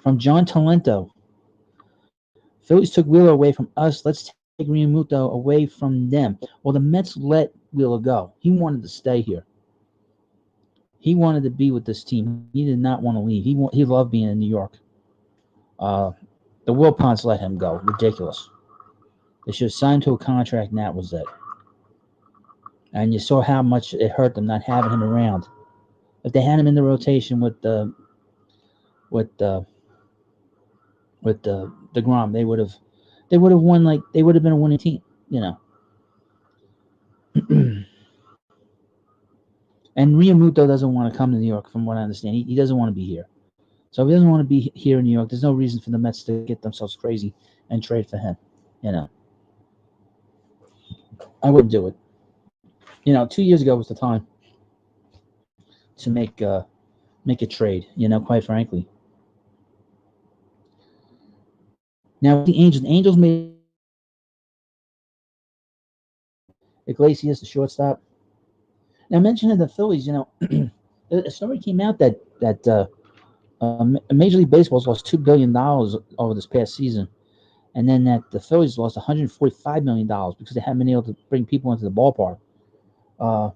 From John Talento. Phillies took Wheeler away from us. Let's take Realmuto away from them. Well, the Mets let Wheeler go. He wanted to stay here. He wanted to be with this team. He did not want to leave. He loved being in New York. The Wilpons let him go. Ridiculous. They should have signed to a contract, and that was it. And you saw how much it hurt them not having him around. If they had him in the rotation with DeGrom, they would have won. They would have been a winning team. And Realmuto doesn't want to come to New York, from what I understand. He doesn't want to be here. So if he doesn't want to be here in New York, there's no reason for the Mets to get themselves crazy and trade for him. I wouldn't do it. 2 years ago was the time to make a trade. Quite frankly. Now the Angels made Iglesias the shortstop. Now mentioning the Phillies, a story came out that Major League Baseball's lost $2 billion over this past season, and then that the Phillies lost $145 million because they haven't been able to bring people into the ballpark. So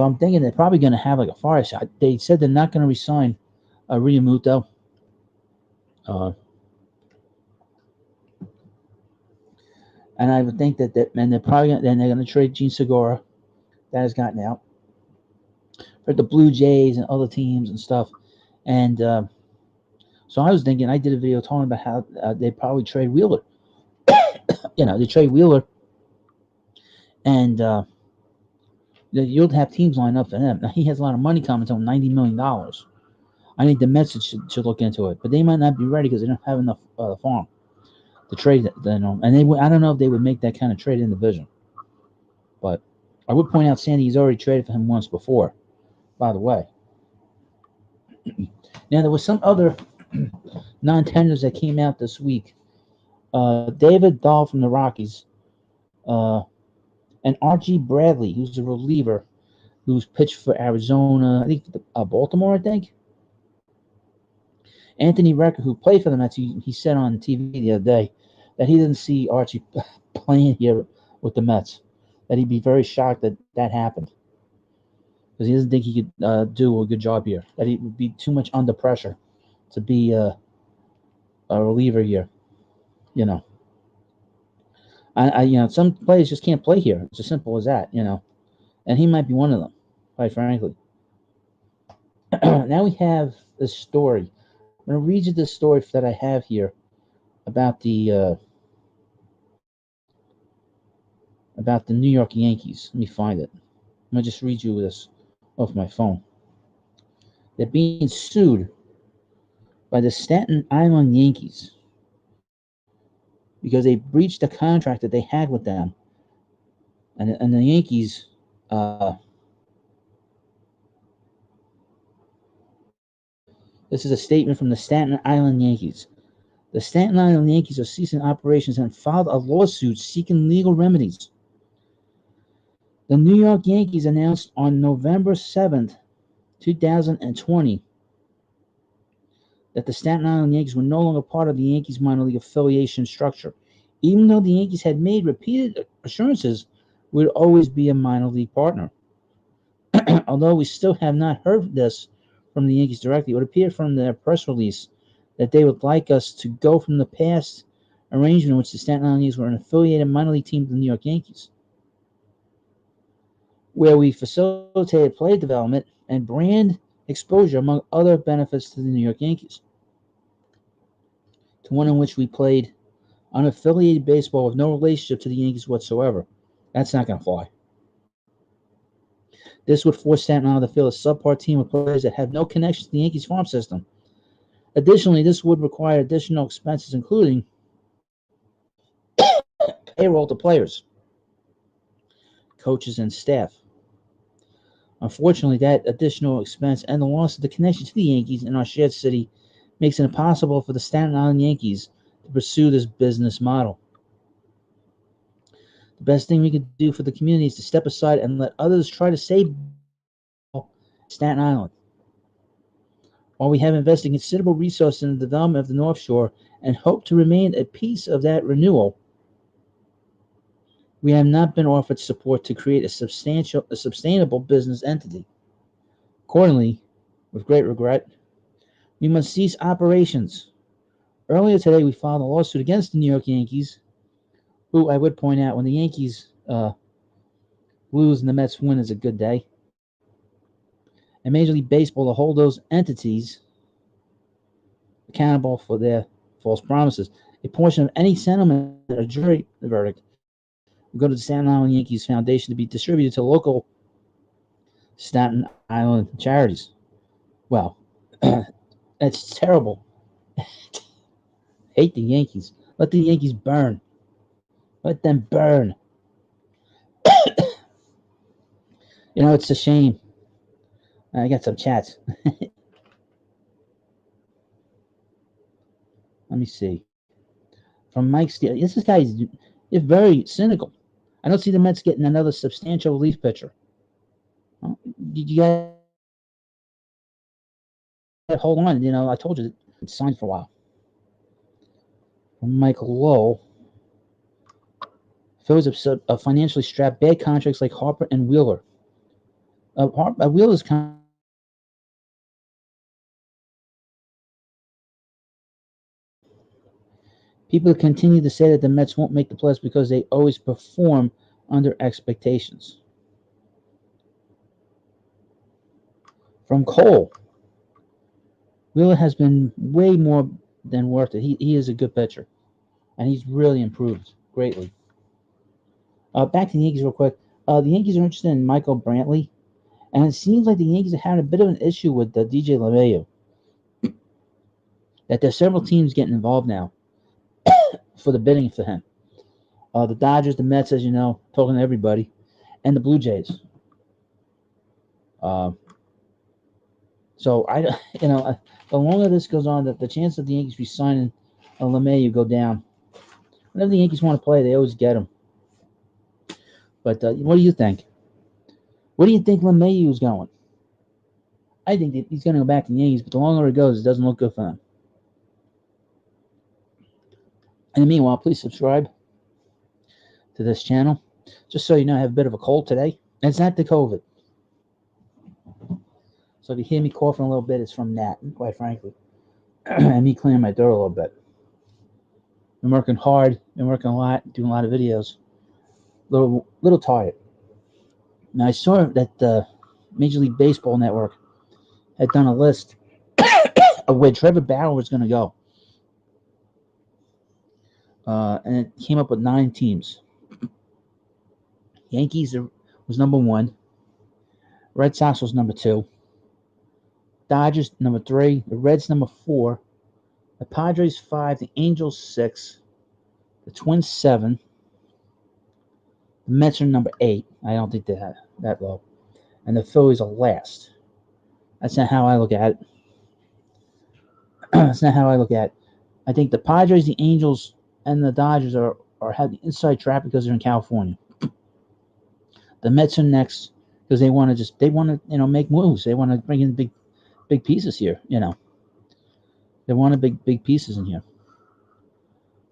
I'm thinking they're probably going to have like a fire shot. They said they're not going to resign Realmuto. And I would think that and they're going to trade Gene Segura. That has gotten out for the Blue Jays and other teams and stuff. And so I was thinking, I did a video talking about how they probably trade Wheeler. They trade Wheeler, and you'll have teams line up for him. Now he has a lot of money coming to him, $90 million. I think the Mets should look into it, but they might not be ready because they don't have enough farm to trade it. And I don't know if they would make that kind of trade in the division. But I would point out Sandy's already traded for him once before, by the way. Now there was some other non-tenders that came out this week. David Dahl from the Rockies, and Archie Bradley, who's a reliever, who's pitched for Arizona, I think Baltimore, I think. Anthony Recker, who played for the Mets, he said on TV the other day that he didn't see Archie playing here with the Mets, that he'd be very shocked that happened. because he doesn't think he could do a good job here. That he would be too much under pressure to be a reliever here. You know, some players just can't play here. It's as simple as that. And he might be one of them, quite frankly. Now we have this story. I'm going to read you this story that I have here about the New York Yankees. Let me find it. I'm going to just read you this off my phone. They're being sued by the Staten Island Yankees because they breached a contract that they had with them. And the Yankees, this is a statement from the Staten Island Yankees. The Staten Island Yankees are ceasing operations and filed a lawsuit seeking legal remedies. The New York Yankees announced on November 7th, 2020, that the Staten Island Yankees were no longer part of the Yankees minor league affiliation structure, even though the Yankees had made repeated assurances we would always be a minor league partner. Although we still have not heard this from the Yankees directly, it would appear from their press release that they would like us to go from the past arrangement in which the Staten Island Yankees were an affiliated minor league team of the New York Yankees, where we facilitated player development and brand exposure, among other benefits to the New York Yankees, to one in which we played unaffiliated baseball with no relationship to the Yankees whatsoever. That's not going to fly. This would force Staten Island to field a subpar team of players that have no connection to the Yankees farm system. Additionally, this would require additional expenses, including payroll to players, coaches, and staff. Unfortunately, that additional expense and the loss of the connection to the Yankees in our shared city makes it impossible for the Staten Island Yankees to pursue this business model. The best thing we could do for the community is to step aside and let others try to save Staten Island. While we have invested considerable resources in the development of the North Shore and hope to remain a piece of that renewal, we have not been offered support to create a sustainable business entity. Accordingly, with great regret, we must cease operations. Earlier today, we filed a lawsuit against the New York Yankees, who I would point out, when the Yankees lose and the Mets win is a good day, and Major League Baseball to hold those entities accountable for their false promises. A portion of any settlement or jury verdict will go to the Staten Island Yankees Foundation to be distributed to local Staten Island charities. Well, that's terrible. Hate the Yankees. Let the Yankees burn. Let them burn. It's a shame. I got some chats. Let me see. From Mike Steele. This guy is very cynical. I don't see the Mets getting another substantial relief pitcher. You got to hold on. I told you it's signed for a while. From Michael Lowe. Phillies are financially strapped. Bad contracts like Harper and Wheeler. Wheeler's people continue to say that the Mets won't make the playoffs because they always perform under expectations. From Cole, Wheeler has been way more than worth it. He is a good pitcher, and he's really improved greatly. Back to the Yankees real quick. The Yankees are interested in Michael Brantley, and it seems like the Yankees are having a bit of an issue with DJ LeMahieu. That there's several teams getting involved now for the bidding for him. The Dodgers, the Mets, as you know, talking to everybody, and the Blue Jays. So the longer this goes on, the chance of the Yankees re-signing LeMahieu go down. Whenever the Yankees want to play, they always get him. But what do you think? Where do you think LeMahieu is going? I think that he's going to go back to the Yankees, but the longer it goes, it doesn't look good for him. And meanwhile, please subscribe to this channel. Just so you know, I have a bit of a cold today. And it's not the COVID. So if you hear me coughing a little bit, it's from that, quite frankly. And me clearing my throat a little bit. Been working hard, been working a lot, doing a lot of videos. Little tired. Now I saw that the Major League Baseball Network had done a list of where Trevor Bauer was going to go. And it came up with 9 teams. Yankees was number 1. Red Sox was number 2. Dodgers number 3. The Reds number 4. The Padres 5. The Angels 6. The Twins 7. The Mets are number 8. I don't think they're that low. And the Phillies are last. That's not how I look at it. That's not how I look at it. I think the Padres, the Angels, and the Dodgers are have the inside track because they're in California. The Mets are next because they want to make moves. They want to bring in big pieces here. They want big pieces in here.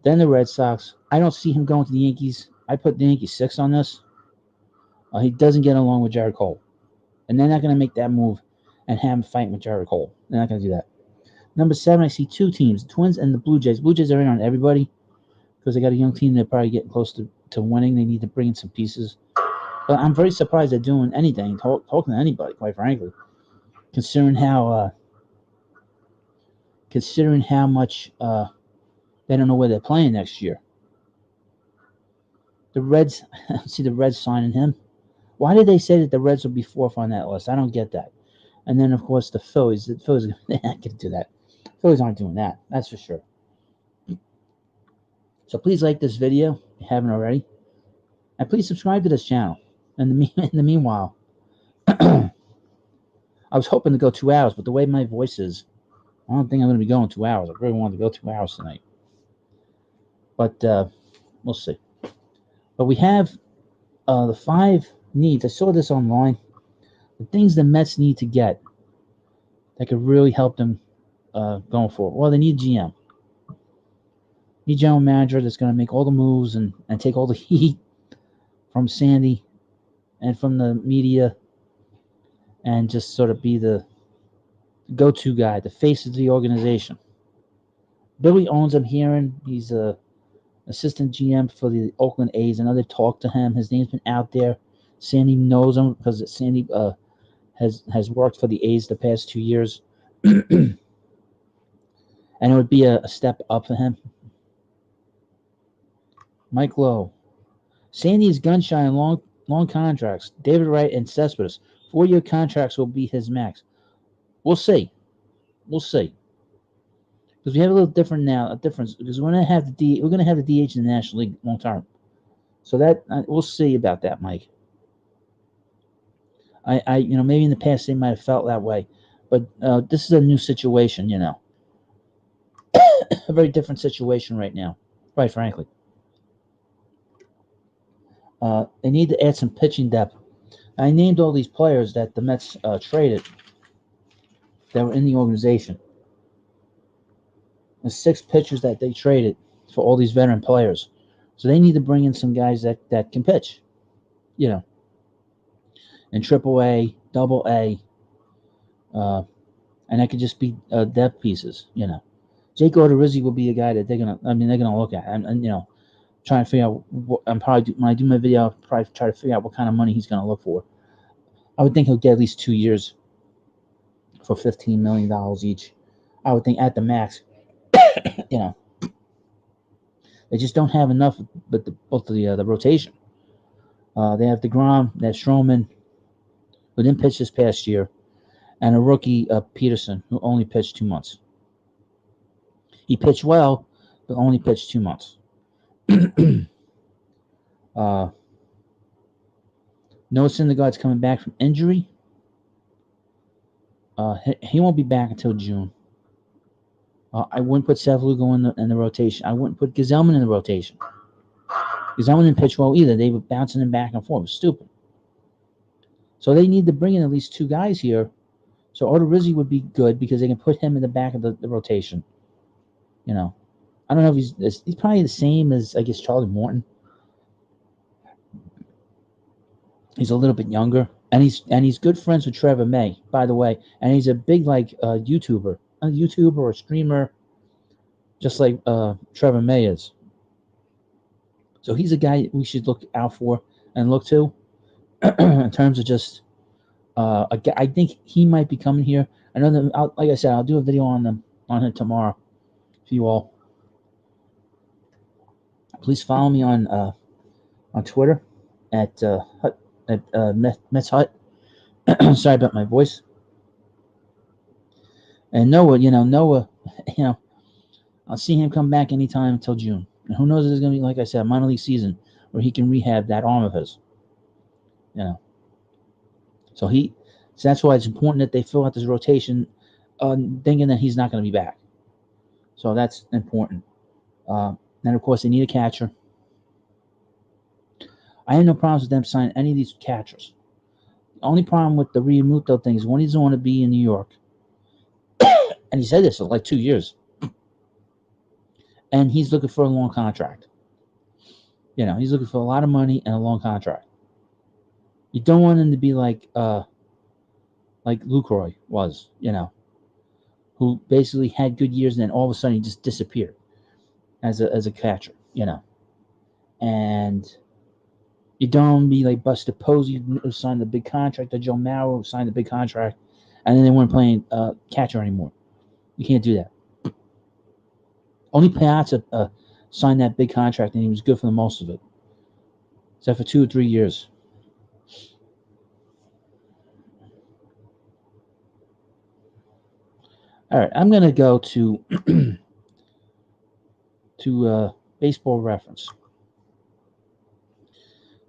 Then the Red Sox. I don't see him going to the Yankees. I put the Yankees 6 on this. He doesn't get along with Jared Cole, and they're not going to make that move and have him fight with Jared Cole. They're not going to do that. Number 7, I see 2 teams, the Twins and the Blue Jays. Blue Jays are in on everybody because they got a young team. They're probably getting close to winning. They need to bring in some pieces. But I'm very surprised they're doing anything, talking to anybody, quite frankly, considering how much they don't know where they're playing next year. The Reds, I see the Reds signing him. Why did they say that the Reds will be 4th on that list? I don't get that. And then, of course, the Phillies. The Phillies, they're not going to do that. The Phillies aren't doing that. That's for sure. So please like this video if you haven't already. And please subscribe to this channel. In the meanwhile, I was hoping to go 2 hours, but the way my voice is, I don't think I'm going to be going 2 hours. I really wanted to go 2 hours tonight. But we'll see. But we have the 5 needs. I saw this online. The things the Mets need to get that could really help them going forward. Well, they need GM. Need a general manager that's going to make all the moves and take all the heat from Sandy and from the media and just sort of be the go-to guy, the face of the organization. Billy Owens, I'm hearing, he's a assistant GM for the Oakland A's. I know they talked to him. His name's been out there. Sandy knows him because Sandy has worked for the A's the past 2 years. And it would be a step up for him. Mike Lowe. Sandy is gun shy on long contracts. David Wright and Cespedes. 4-year contracts will be his max. We'll see. Because we have a little different now, a difference because we're gonna have the DH in the National League long term. So that we'll see about that, Mike. I maybe in the past they might have felt that way, but this is a new situation, a very different situation right now, quite frankly. They need to add some pitching depth. I named all these players that the Mets traded that were in the organization. The 6 pitchers that they traded for all these veteran players. So they need to bring in some guys that can pitch, in AAA, AA, and that could just be depth pieces, Jake Odorizzi will be a guy that they're gonna look at, and trying to figure out when I do my video, I'll probably try to figure out what kind of money he's gonna look for. I would think he'll get at least 2 years for $15 million each. I would think at the max. They just don't have enough with the rotation. They have DeGrom, they have Stroman, who didn't pitch this past year, and a rookie, Peterson, who only pitched 2 months. He pitched well, but only pitched 2 months. Noah Syndergaard's coming back from injury. He won't be back until June. I wouldn't put Sevlugo in the rotation. I wouldn't put Gazelman in the rotation. Gazelman didn't pitch well either. They were bouncing him back and forth. It was stupid. So they need to bring in at least 2 guys here. So Odorizzi would be good because they can put him in the back of the rotation. I don't know if he's probably the same as, I guess, Charlie Morton. He's a little bit younger. and he's good friends with Trevor May, by the way, and he's a big like YouTuber or streamer, just like Trevor May is. So he's a guy we should look out for and look to in terms of just a guy. I think he might be coming here. I know that, like I said, I'll do a video on him tomorrow for you all. Please follow me on Twitter at METS Hut. Sorry about my voice. And Noah, you know, I'll see him come back anytime until June. And who knows if there's going to be, like I said, a minor league season where he can rehab that arm of his. You know, so that's why it's important that they fill out this rotation, thinking that he's not going to be back. So that's important. And of course, they need a catcher. I have no problems with them signing any of these catchers. The only problem with the Realmuto thing is when he's going to be in New York, and he said this for like 2 years, and he's looking for a long contract. You know, he's looking for a lot of money and a long contract. You don't want him to be like Lucroy was, who basically had good years and then all of a sudden he just disappeared as a catcher, And you don't be like Buster Posey, who signed the big contract, or Joe Mauer, who signed the big contract, and then they weren't playing catcher anymore. You can't do that. Only Piazza signed that big contract, and he was good for the most of it, except for 2 or 3 years. All right, I'm gonna go to Baseball Reference,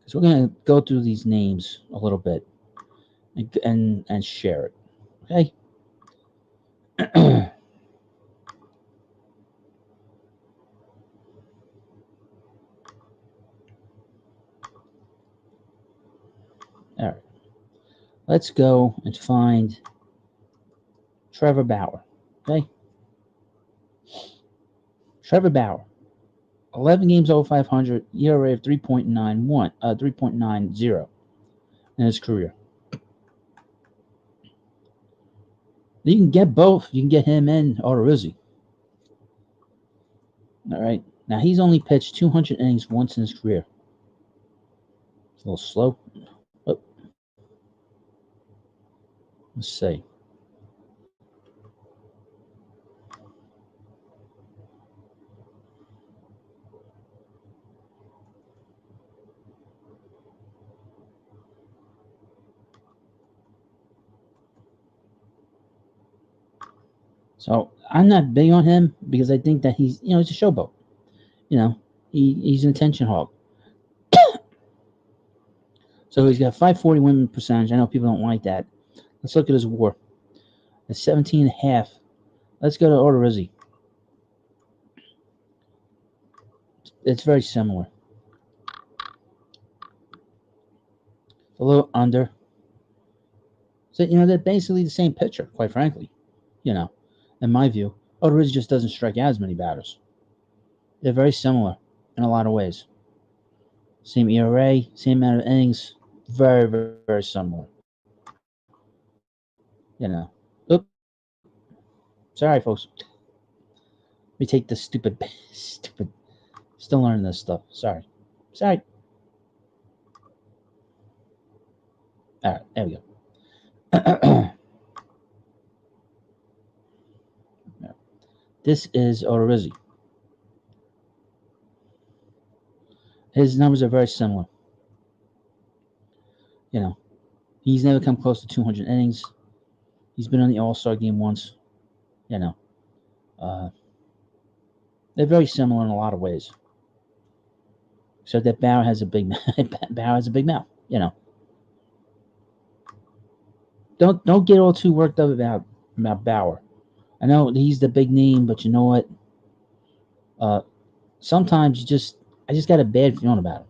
so we're gonna go through these names a little bit and share it. Okay. All right. Let's go and find Trevor Bauer. Okay. Trevor Bauer, 11 games over 500, ERA of 3.90 in his career. You can get both. You can get him and Odorizzi. All right. Now he's only pitched 200 innings once in his career. It's a little slow. Oh. Let's see. So I'm not big on him because I think that he's a showboat. He's an attention hog. So he's got 540 win percentage. I know people don't like that. Let's look at his WAR. It's 17.5. Let's go to Odorizzi. It's very similar. A little under. So they're basically the same pitcher, quite frankly. In my view, Odorizzi just doesn't strike out as many batters. They're very similar in a lot of ways. Same ERA, same amount of innings, very, very, very similar. Oop. Sorry, folks. Let me take this stupid. Still learning this stuff. Sorry. All right, there we go. This is Odorizzi. His numbers are very similar. He's never come close to 200 innings. He's been on the All-Star game once. They're very similar in a lot of ways. Except that Bauer has a big mouth. Don't get all too worked up about Bauer. I know he's the big name, but you know what? Sometimes I just got a bad feeling about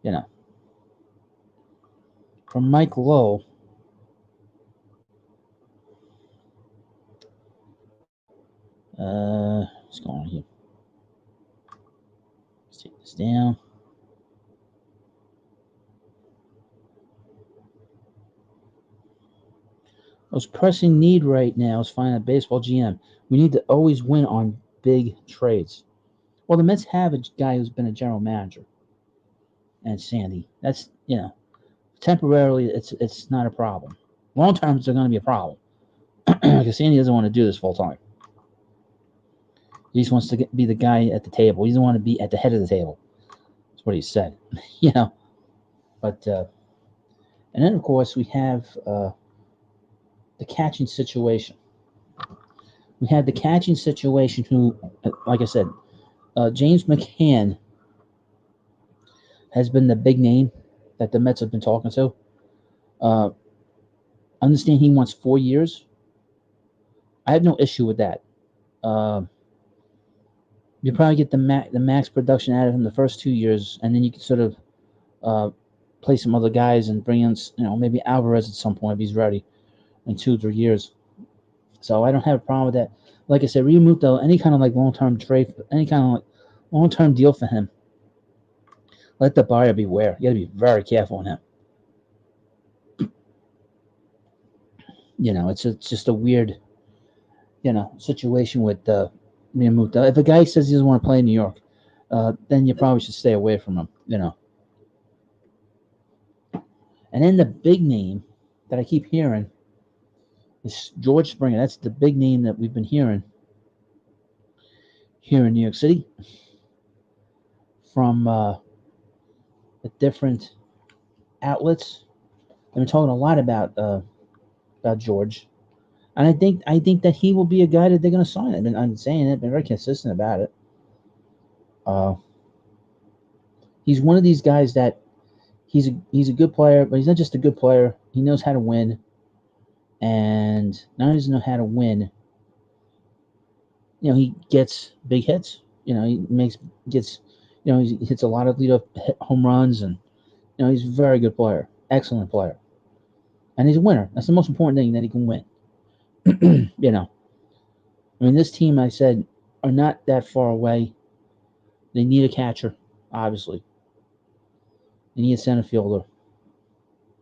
him. From Mike Lowe. What's going on here? Let's take this down. Most pressing need right now is finding a baseball GM. We need to always win on big trades. Well, the Mets have a guy who's been a general manager, and Sandy. That's temporarily it's not a problem. Long term, it's going to be a problem because Sandy doesn't want to do this full time. He just wants to be the guy at the table. He doesn't want to be at the head of the table. That's what he said. But and then of course we have the catching situation. We had the catching situation. Who, like I said, James McCann has been the big name that the Mets have been talking to. Uh, understand he wants 4 years. I have no issue with that. Uh, you probably get the max production out of him the first 2 years, and then you can sort of uh, play some other guys and bring in, maybe Alvarez at some point if he's ready in 2 3 years. So I don't have a problem with that. Like I said, Realmuto, any kind of like long term trade, any kind of like long term deal for him. Let the buyer beware. You got to be very careful on him. It's just a weird, situation with Realmuto. If a guy says he doesn't want to play in New York, then you probably should stay away from him. And then the big name that I keep hearing is George Springer. That's the big name that we've been hearing here in New York City from the different outlets. I've been talking a lot about George, and I think that he will be a guy that they're going to sign. I'm saying it. Been very consistent about it. Uh, he's one of these guys that he's a good player, but he's not just a good player. He knows how to win, and not only does he know how to win, he gets big hits. He hits a lot of leadoff home runs, and he's a very good player, excellent player, and he's a winner. That's the most important thing, that he can win. This team, I said, are not that far away. They need a catcher, obviously. They need a center fielder,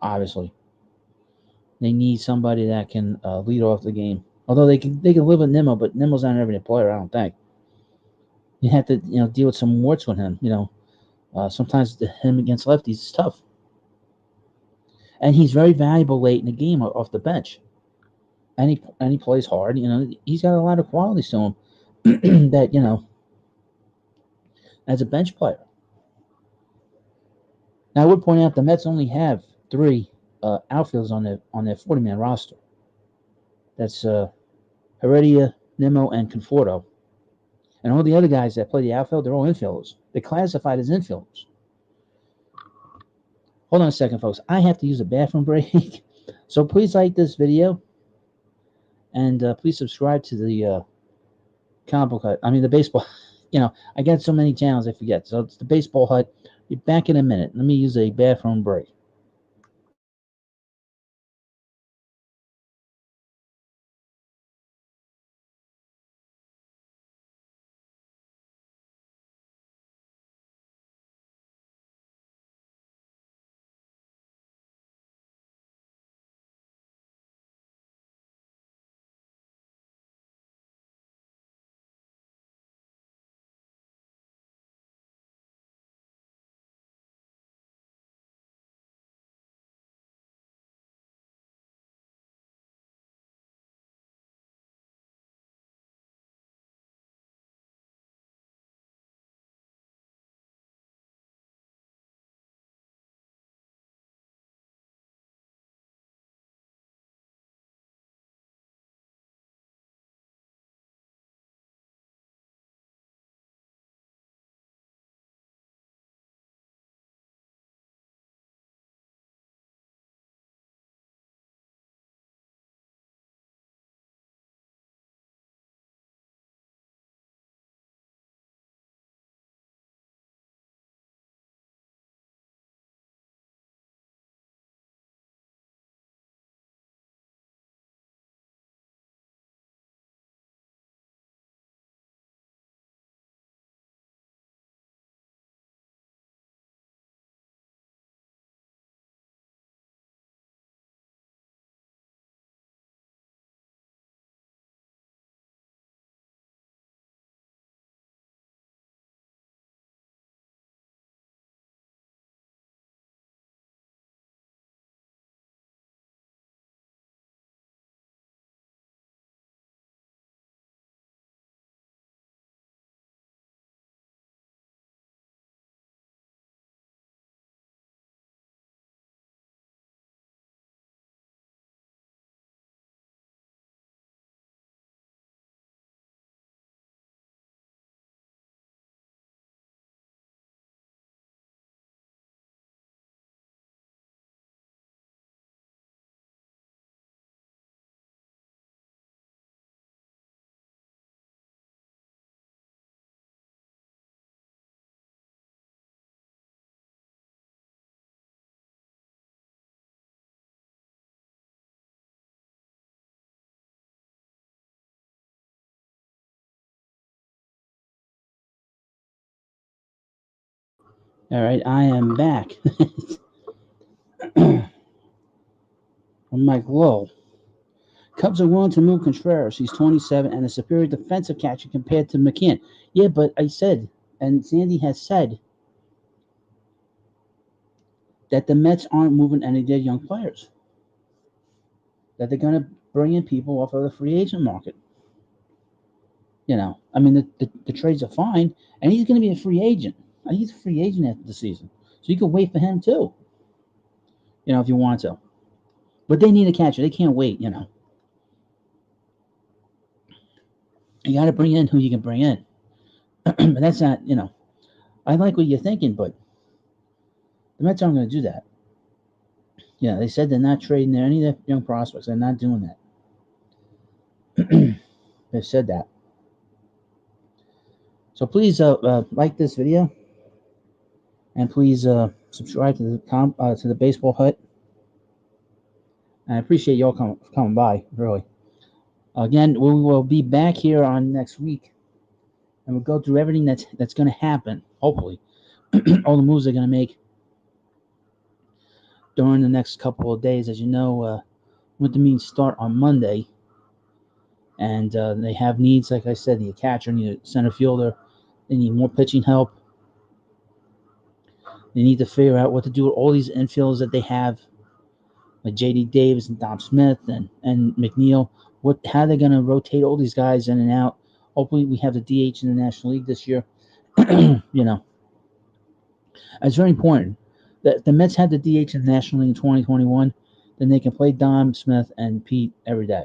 obviously. They need somebody that can lead off the game. Although they can live with Nimmo, but Nimmo's not an everyday player, I don't think. You have to deal with some warts with him. Sometimes him against lefties is tough, and he's very valuable late in the game off the bench. And he plays hard. He's got a lot of qualities to him that as a bench player. Now I would point out the Mets only have three outfielders on their 40-man roster. That's Heredia, Nimmo, and Conforto. And all the other guys that play the outfield, they're all infielders. They're classified as infielders. Hold on a second, folks. I have to use a bathroom break. So please like this video. And please subscribe to the comic book hut. The baseball. I got so many channels I forget. So it's the baseball hut. Be back in a minute. Let me use a bathroom break. All right, I am back. I'm Mike Lowe. Cubs are willing to move Contreras. He's 27 and a superior defensive catcher compared to McCann. Yeah, but I said, and Sandy has said, that the Mets aren't moving any of their young players. That they're going to bring in people off of the free agent market. I mean, the trades are fine, and he's going to be a free agent. He's a free agent after the season. So you can wait for him too, if you want to. But they need a catcher. They can't wait, You got to bring in who you can bring in. But that's not, I like what you're thinking, but the Mets aren't going to do that. They said they're not trading any of their young prospects. They're not doing that. They've said that. So please like this video, and please subscribe to the Baseball Hut. And I appreciate y'all coming by, really. Again, we will be back here on next week, and we'll go through everything that's going to happen, hopefully. All the moves they're going to make during the next couple of days. As you know, winter meetings start on Monday, and they have needs, like I said, need a catcher, need a center fielder, they need more pitching help. They need to figure out what to do with all these infielders that they have, like J.D. Davis and Dom Smith and McNeil. How they're going to rotate all these guys in and out. Hopefully we have the DH in the National League this year. It's very important. The Mets had the DH in the National League in 2021. Then they can play Dom Smith and Pete every day.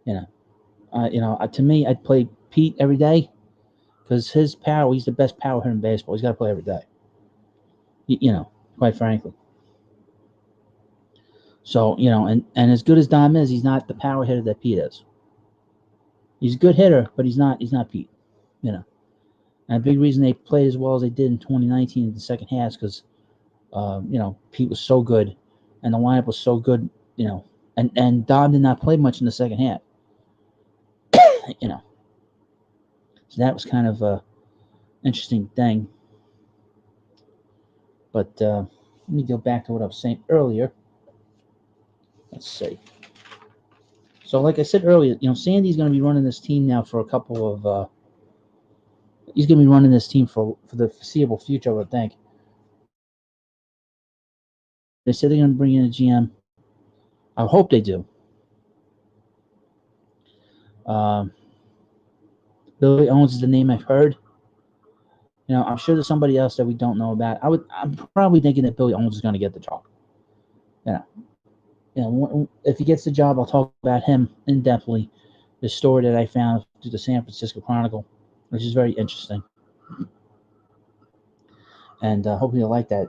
To me, I'd play Pete every day because his power, he's the best power hitter in baseball. He's got to play every day. Quite frankly. So, and as good as Dom is, he's not the power hitter that Pete is. He's a good hitter, but he's not Pete. And a big reason they played as well as they did in 2019 in the second half is because, Pete was so good, and the lineup was so good, and Dom did not play much in the second half. So that was kind of a interesting thing. But let me go back to what I was saying earlier. Let's see. So, like I said earlier, Sandy's going to be running this team now for a couple of. He's going to be running this team for the foreseeable future, I would think. They said they're going to bring in a GM. I hope they do. Billy Owens is the name I've heard. I'm sure there's somebody else that we don't know about. I'm probably thinking that Billy Owens is going to get the job. If he gets the job, I'll talk about him in depthly. The story that I found through the San Francisco Chronicle, which is very interesting. And hopefully you'll like that.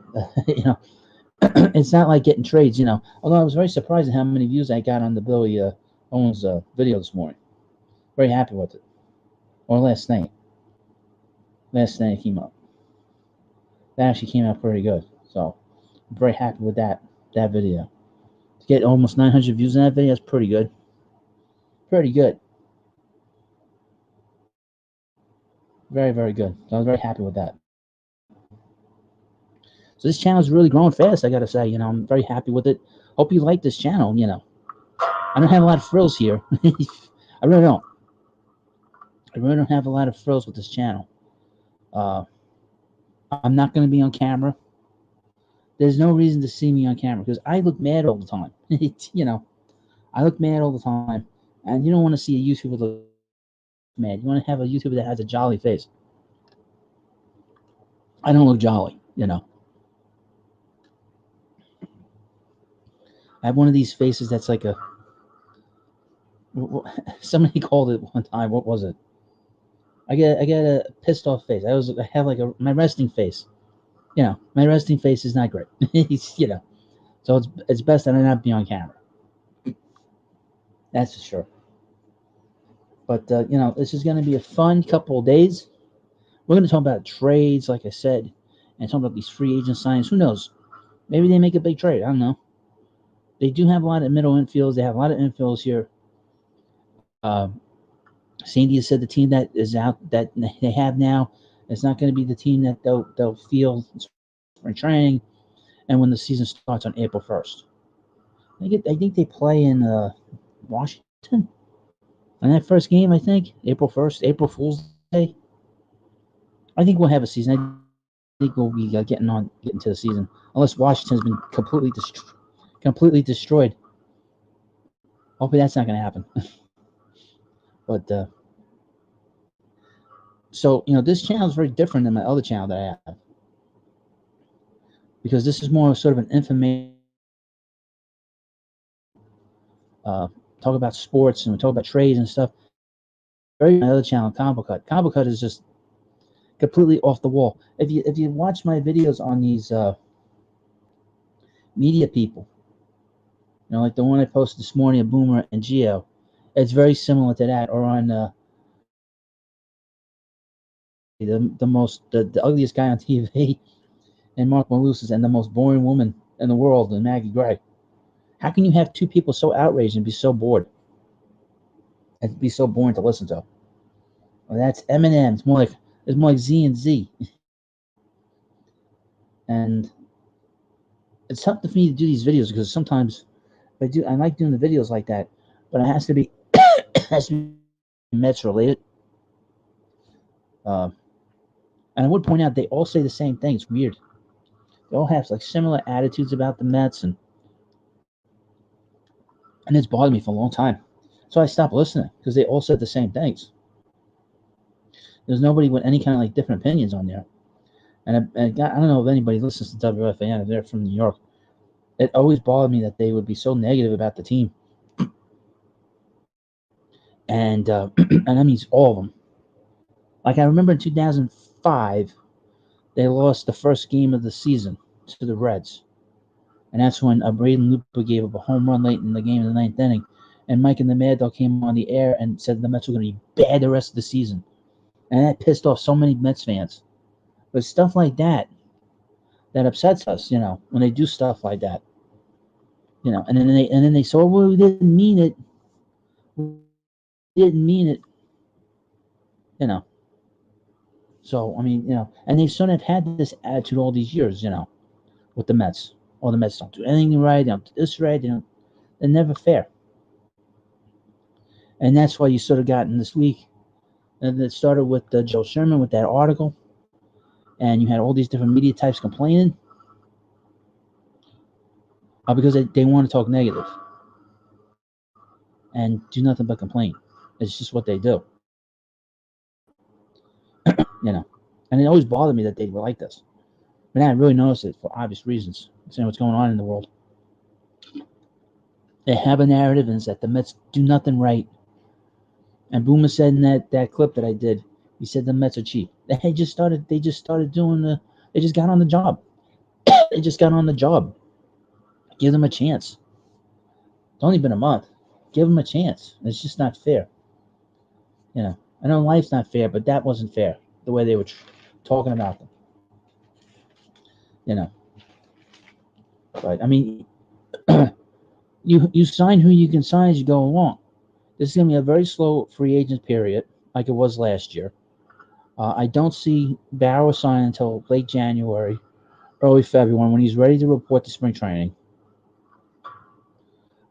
It's not like getting trades, Although I was very surprised at how many views I got on the Billy Owens video this morning. Very happy with it. Or last night. Last night it came up. That actually came out pretty good. So I'm very happy with that video. To get almost 900 views on that video is pretty good. Pretty good. Very, very good. So I was very happy with that. So this channel is really growing fast, I gotta say. I'm very happy with it. Hope you like this channel, I don't have a lot of frills here. I really don't. I really don't have a lot of frills with this channel. I'm not going to be on camera. There's no reason to see me on camera because I look mad all the time. I look mad all the time. And you don't want to see a YouTuber look mad. You want to have a YouTuber that has a jolly face. I don't look jolly, I have one of these faces that's like a. Somebody called it one time. What was it? I get a pissed off face. I have like my resting face. My resting face is not great. So it's best that I not be on camera. That's for sure. But this is going to be a fun couple of days. We're going to talk about trades, like I said, and talk about these free agent signings. Who knows? Maybe they make a big trade. I don't know. They do have a lot of middle infields. They have a lot of infields here. Sandy has said the team that is out that they have now It's not going to be the team that they'll feel spring training and when the season starts on April 1st. I think they play in Washington. On that first game, I think April 1st, April Fool's Day. I think we'll have a season. I think we'll be getting to the season, unless Washington's been completely destroyed. Hopefully that's not going to happen. But so this channel is very different than my other channel that I have, because this is more sort of an information. Talk about sports and we talk about trades and stuff. Very my other channel, Combo Cut. Combo Cut is just completely off the wall. If you watch my videos on these media people, like the one I posted this morning of Boomer and Geo, it's very similar to that. Or on the ugliest guy on TV, and Mark Malusis, and the most boring woman in the world, and Maggie Gray. How can you have two people so outraged and be so bored? And be so boring to listen to? Well, that's Eminem. It's more like Z and Z. And it's tough for me to do these videos because sometimes I like doing the videos like that, but it has to be METS related. And I would point out they all say the same thing. It's weird. They all have similar attitudes about the Mets, and it's bothered me for a long time. So I stopped listening because they all said the same things. There's nobody with any kind of different opinions on there. And I don't know if anybody listens to WFAN if they're from New York. It always bothered me that they would be so negative about the team. And and that means all of them. I remember in 2005, they lost the first game of the season to the Reds. And that's when Braden Lupa gave up a home run late in the game in the ninth inning. And Mike and the Mad Dog came on the air and said the Mets were going to be bad the rest of the season. And that pissed off so many Mets fans. But stuff like that upsets us, when they do stuff like that. And then they say, oh, well, we didn't mean it. We didn't mean it. So, and they've sort of had this attitude all these years, with the Mets. Oh, the Mets don't do anything right. They don't do this right. They're never fair. And that's why you sort of gotten this week. And it started with Joe Sherman with that article. And you had all these different media types complaining. Because they want to talk negative. And do nothing but complain. It's just what they do. And it always bothered me that they were like this. But now I really noticed it for obvious reasons. Seeing what's going on in the world. They have a narrative, and it's that the Mets do nothing right. And Boomer said in that clip that I did, he said the Mets are cheap. They just started doing they just got on the job. They just got on the job. Give them a chance. It's only been a month. Give them a chance. It's just not fair. I know life's not fair, but that wasn't fair. The way they were talking about them. But you sign who you can sign as you go along. This is going to be a very slow free agent period, like it was last year. I don't see Barrow sign until late January, early February, when he's ready to report to spring training.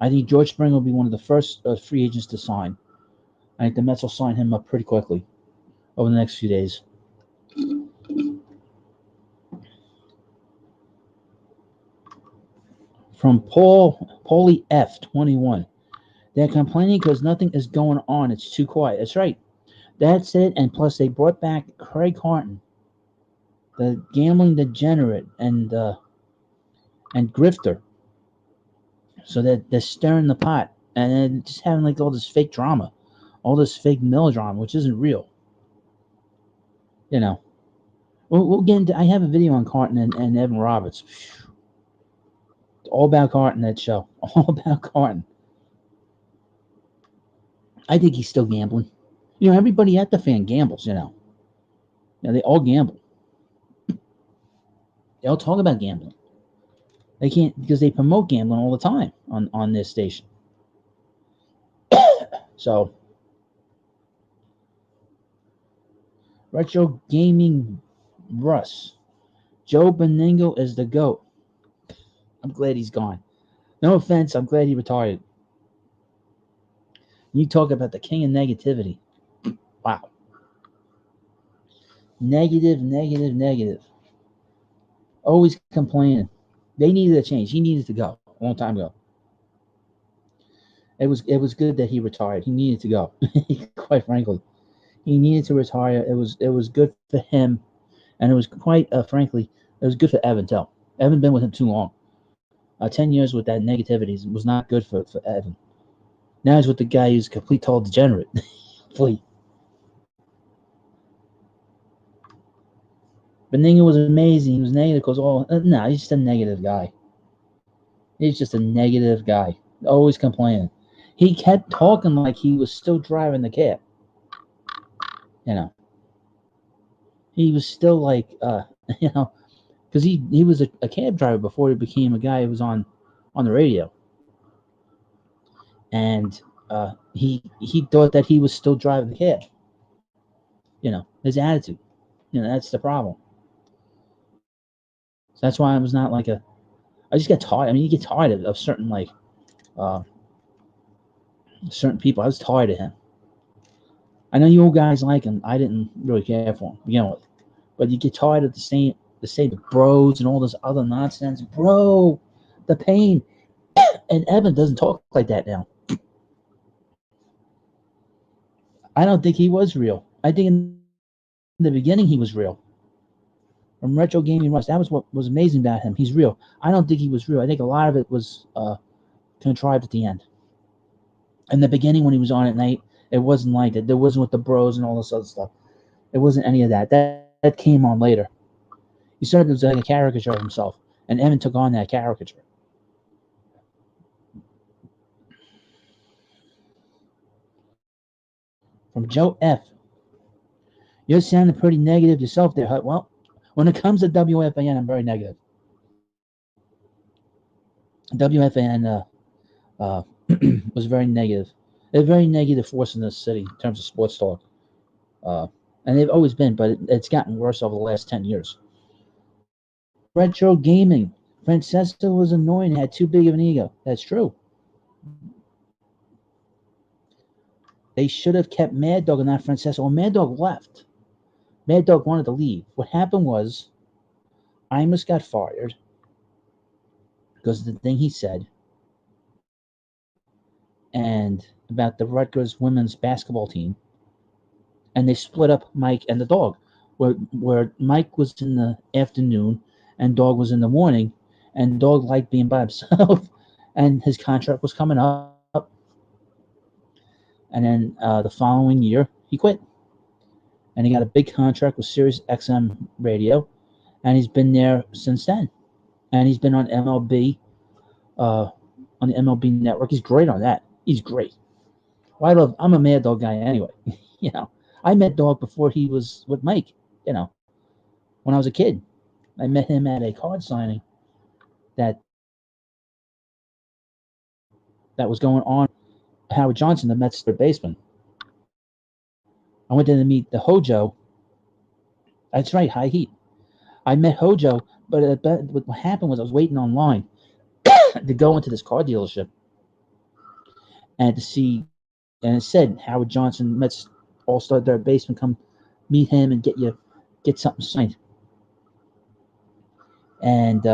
I think George Springer will be one of the first free agents to sign. I think the Mets will sign him up pretty quickly over the next few days. From Paulie F21. They're complaining because nothing is going on. It's too quiet. That's right. That's it. And plus, they brought back Craig Harton, the gambling degenerate and grifter. So they're stirring the pot and then just having all this fake drama, all this fake melodrama, which isn't real. We'll get into. I have a video on Carton and Evan Roberts. It's all about Carton, that show. All about Carton. I think he's still gambling. Everybody at the fan gambles. They all gamble. They all talk about gambling. They can't because they promote gambling all the time on this station. So Retro Gaming Russ. Joe Beningo is the GOAT. I'm glad he's gone. No offense, I'm glad he retired. You talk about the king of negativity. Wow. Negative, negative, negative. Always complaining. They needed a change. He needed to go a long time ago. It was good that he retired. He needed to go. Quite frankly, he needed to retire. It was good for him, and it was quite frankly, it was good for Evan too. Evan been with him too long. 10 years with that negativity was not good for Evan. Now he's with the guy who's a complete total degenerate. Complete. Beninga was amazing. He was negative because he's just a negative guy. He's just a negative guy. Always complaining. He kept talking like he was still driving the cab. You know. He was still like because he was a cab driver before he became a guy who was on the radio. And he thought that he was still driving the cab. His attitude. That's the problem. So that's why I was not like I just get tired. I mean, you get tired of certain certain people. I was tired of him. I know you old guys like him. I didn't really care for him to begin with. But you get tired of the same bros and all this other nonsense. Bro, the pain. And Evan doesn't talk like that now. I don't think he was real. I think in the beginning he was real. From Retro Gaming Rush, that was what was amazing about him. He's real. I don't think he was real. I think a lot of it was contrived at the end. In the beginning, when he was on at night, it wasn't like that. There wasn't with the bros and all this other stuff. It wasn't any of that. That came on later. He started as like a caricature of himself, and Evan took on that caricature. From Joe F. You're sounding pretty negative yourself there, Hut. Well, when it comes to WFAN, I'm very negative. WFAN was very negative. They're very negative force in this city in terms of sports talk. And they've always been, but it's gotten worse over the last 10 years. Retro Gaming. Francesco was annoying, had too big of an ego. That's true. They should have kept Mad Dog and not Francesco. Well, Mad Dog left. Mad Dog wanted to leave. What happened was Imus got fired because of the thing he said and about the Rutgers women's basketball team. And they split up Mike and the dog, where Mike was in the afternoon and Dog was in the morning, and Dog liked being by himself, and his contract was coming up. And then the following year, he quit. And he got a big contract with Sirius XM Radio, and he's been there since then. And he's been on MLB, on the MLB network. He's great on that. He's great. Well, I'm a Mad Dog guy anyway. I met Dog before he was with Mike, when I was a kid. I met him at a card signing that was going on. Howard Johnson, the Mets third baseman. I went there to meet the Hojo. That's right, High Heat. I met Hojo, but what happened was I was waiting online to go into this car dealership and to see, and it said Howard Johnson, Mets all-star third baseman, come meet him and get something signed. And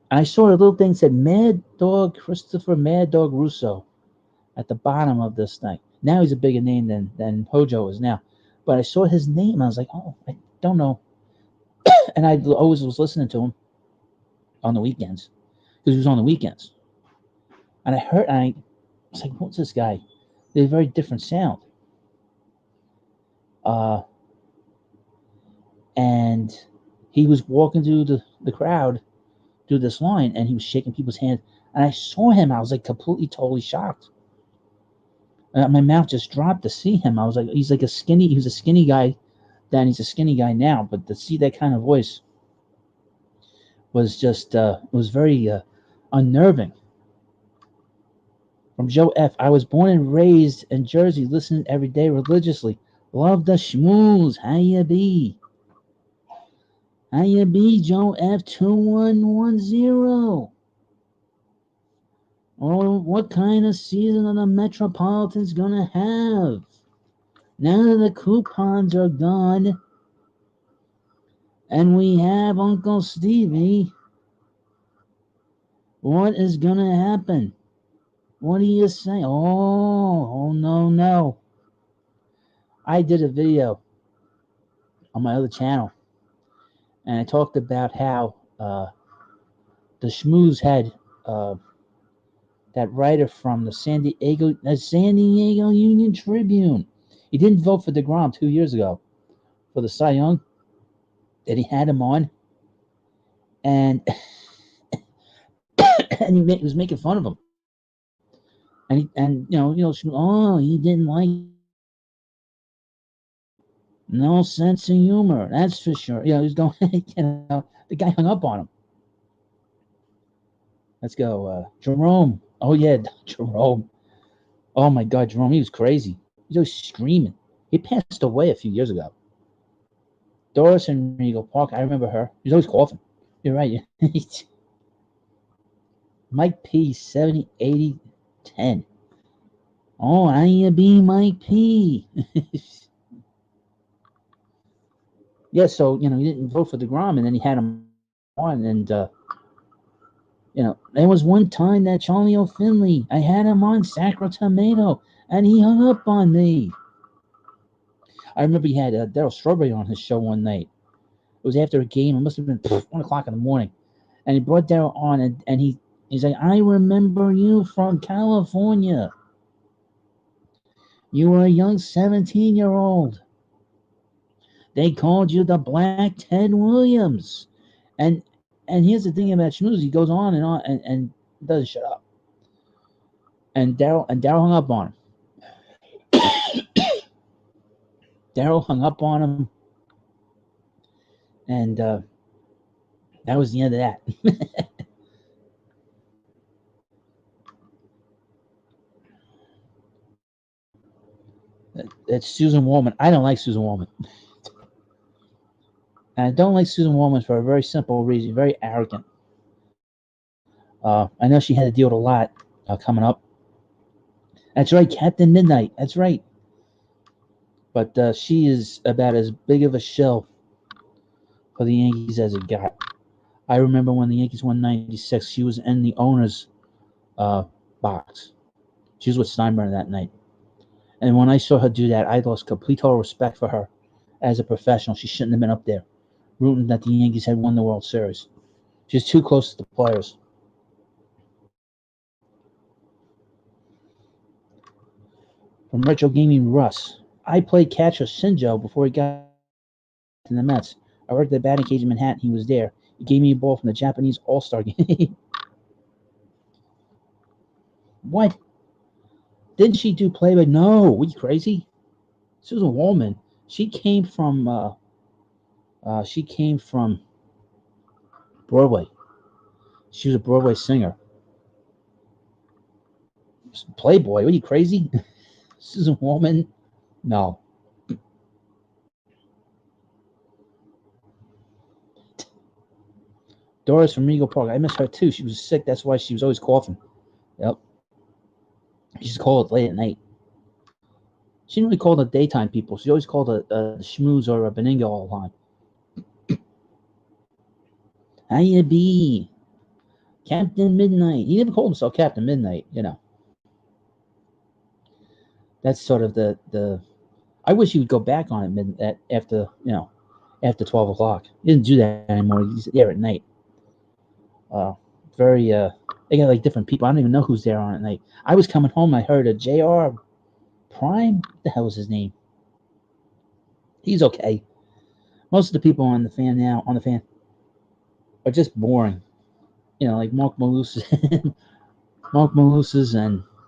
I saw a little thing that said Mad Dog Christopher Mad Dog Russo at the bottom of this thing. Now he's a bigger name than Hojo is now. But I saw his name. I was like, oh, I don't know. And I always was listening to him on the weekends because he was on the weekends. And I was like, what's this guy? They have a very different sound. And he was walking through the crowd through this line, and he was shaking people's hands. And I saw him. I was like completely, totally shocked. My mouth just dropped to see him. I was like, he was a skinny guy then. He's a skinny guy now. But to see that kind of voice was just, was very unnerving From Joe F. I was born and raised in Jersey, listening every day religiously. Love the schmooze. How you be? How you be, Joe F. 2110? Oh, what kind of season are the Metropolitans gonna have? Now that the coupons are gone and we have Uncle Stevie, what is gonna happen? What do you say? Oh no. I did a video on my other channel and I talked about how the schmooze had that writer from the San Diego Union Tribune. He didn't vote for DeGrom 2 years ago for the Cy Young, that he had him on, and and he was making fun of him, oh, he didn't like no sense of humor, that's for sure. He's going, the guy hung up on him. Let's go, Jerome. Oh yeah, Jerome. Oh my God, Jerome, he was crazy. He was always screaming. He passed away a few years ago. Doris in Regal Park, I remember her. He was always coughing. You're right. Mike P, 70, 80, 10. Oh, I ain't be Mike P. Yeah, so, he didn't vote for DeGrom, and then he had him on, and, there was one time that Charlie O'Finley, I had him on Sacro Tomato, and he hung up on me. I remember he had Darryl Strawberry on his show one night. It was after a game. It must have been 1 o'clock in the morning. And he brought Darryl on, and he's like, I remember you from California. You were a young 17-year-old. They called you the Black Ted Williams. And here's the thing about Schmooze. He goes on and doesn't shut up. And Darryl hung up on him. Darryl hung up on him. And that was the end of that. That's Susan Wallman. I don't like Susan Wallman. And I don't like Susan Wallman for a very simple reason. Very arrogant. I know she had to deal with a lot coming up. That's right, Captain Midnight. That's right. But she is about as big of a shill for the Yankees as it got. I remember when the Yankees won 96, she was in the owner's box. She was with Steinbrenner that night. And when I saw her do that, I lost complete total respect for her as a professional. She shouldn't have been up there rooting that the Yankees had won the World Series. She's too close to the players. From Retro Gaming Russ, I played catcher Shinjo before he got in the Mets. I worked at the batting cage in Manhattan. He was there. He gave me a ball from the Japanese All-Star game. What? Didn't she do play-by? No. What, you crazy? Susan Wallman. She came from Broadway. She was a Broadway singer. Playboy. What, are you crazy? Susan Wallman? No. Doris from Regal Park. I miss her too. She was sick. That's why she was always coughing. Yep. She's called late at night. She didn't really call the daytime people. She always called a schmooze or a Beningo all the time. How you be? Captain Midnight. He never called himself Captain Midnight, That's sort of the I wish he would go back on it after 12 o'clock. He didn't do that anymore. He's there at night. They got like different people. I don't even know who's there on at night. I was coming home. I heard a JR Prime. What the hell was his name? He's okay. Most of the people on the fan are just boring. Like Mark Malusis, Mark Malusis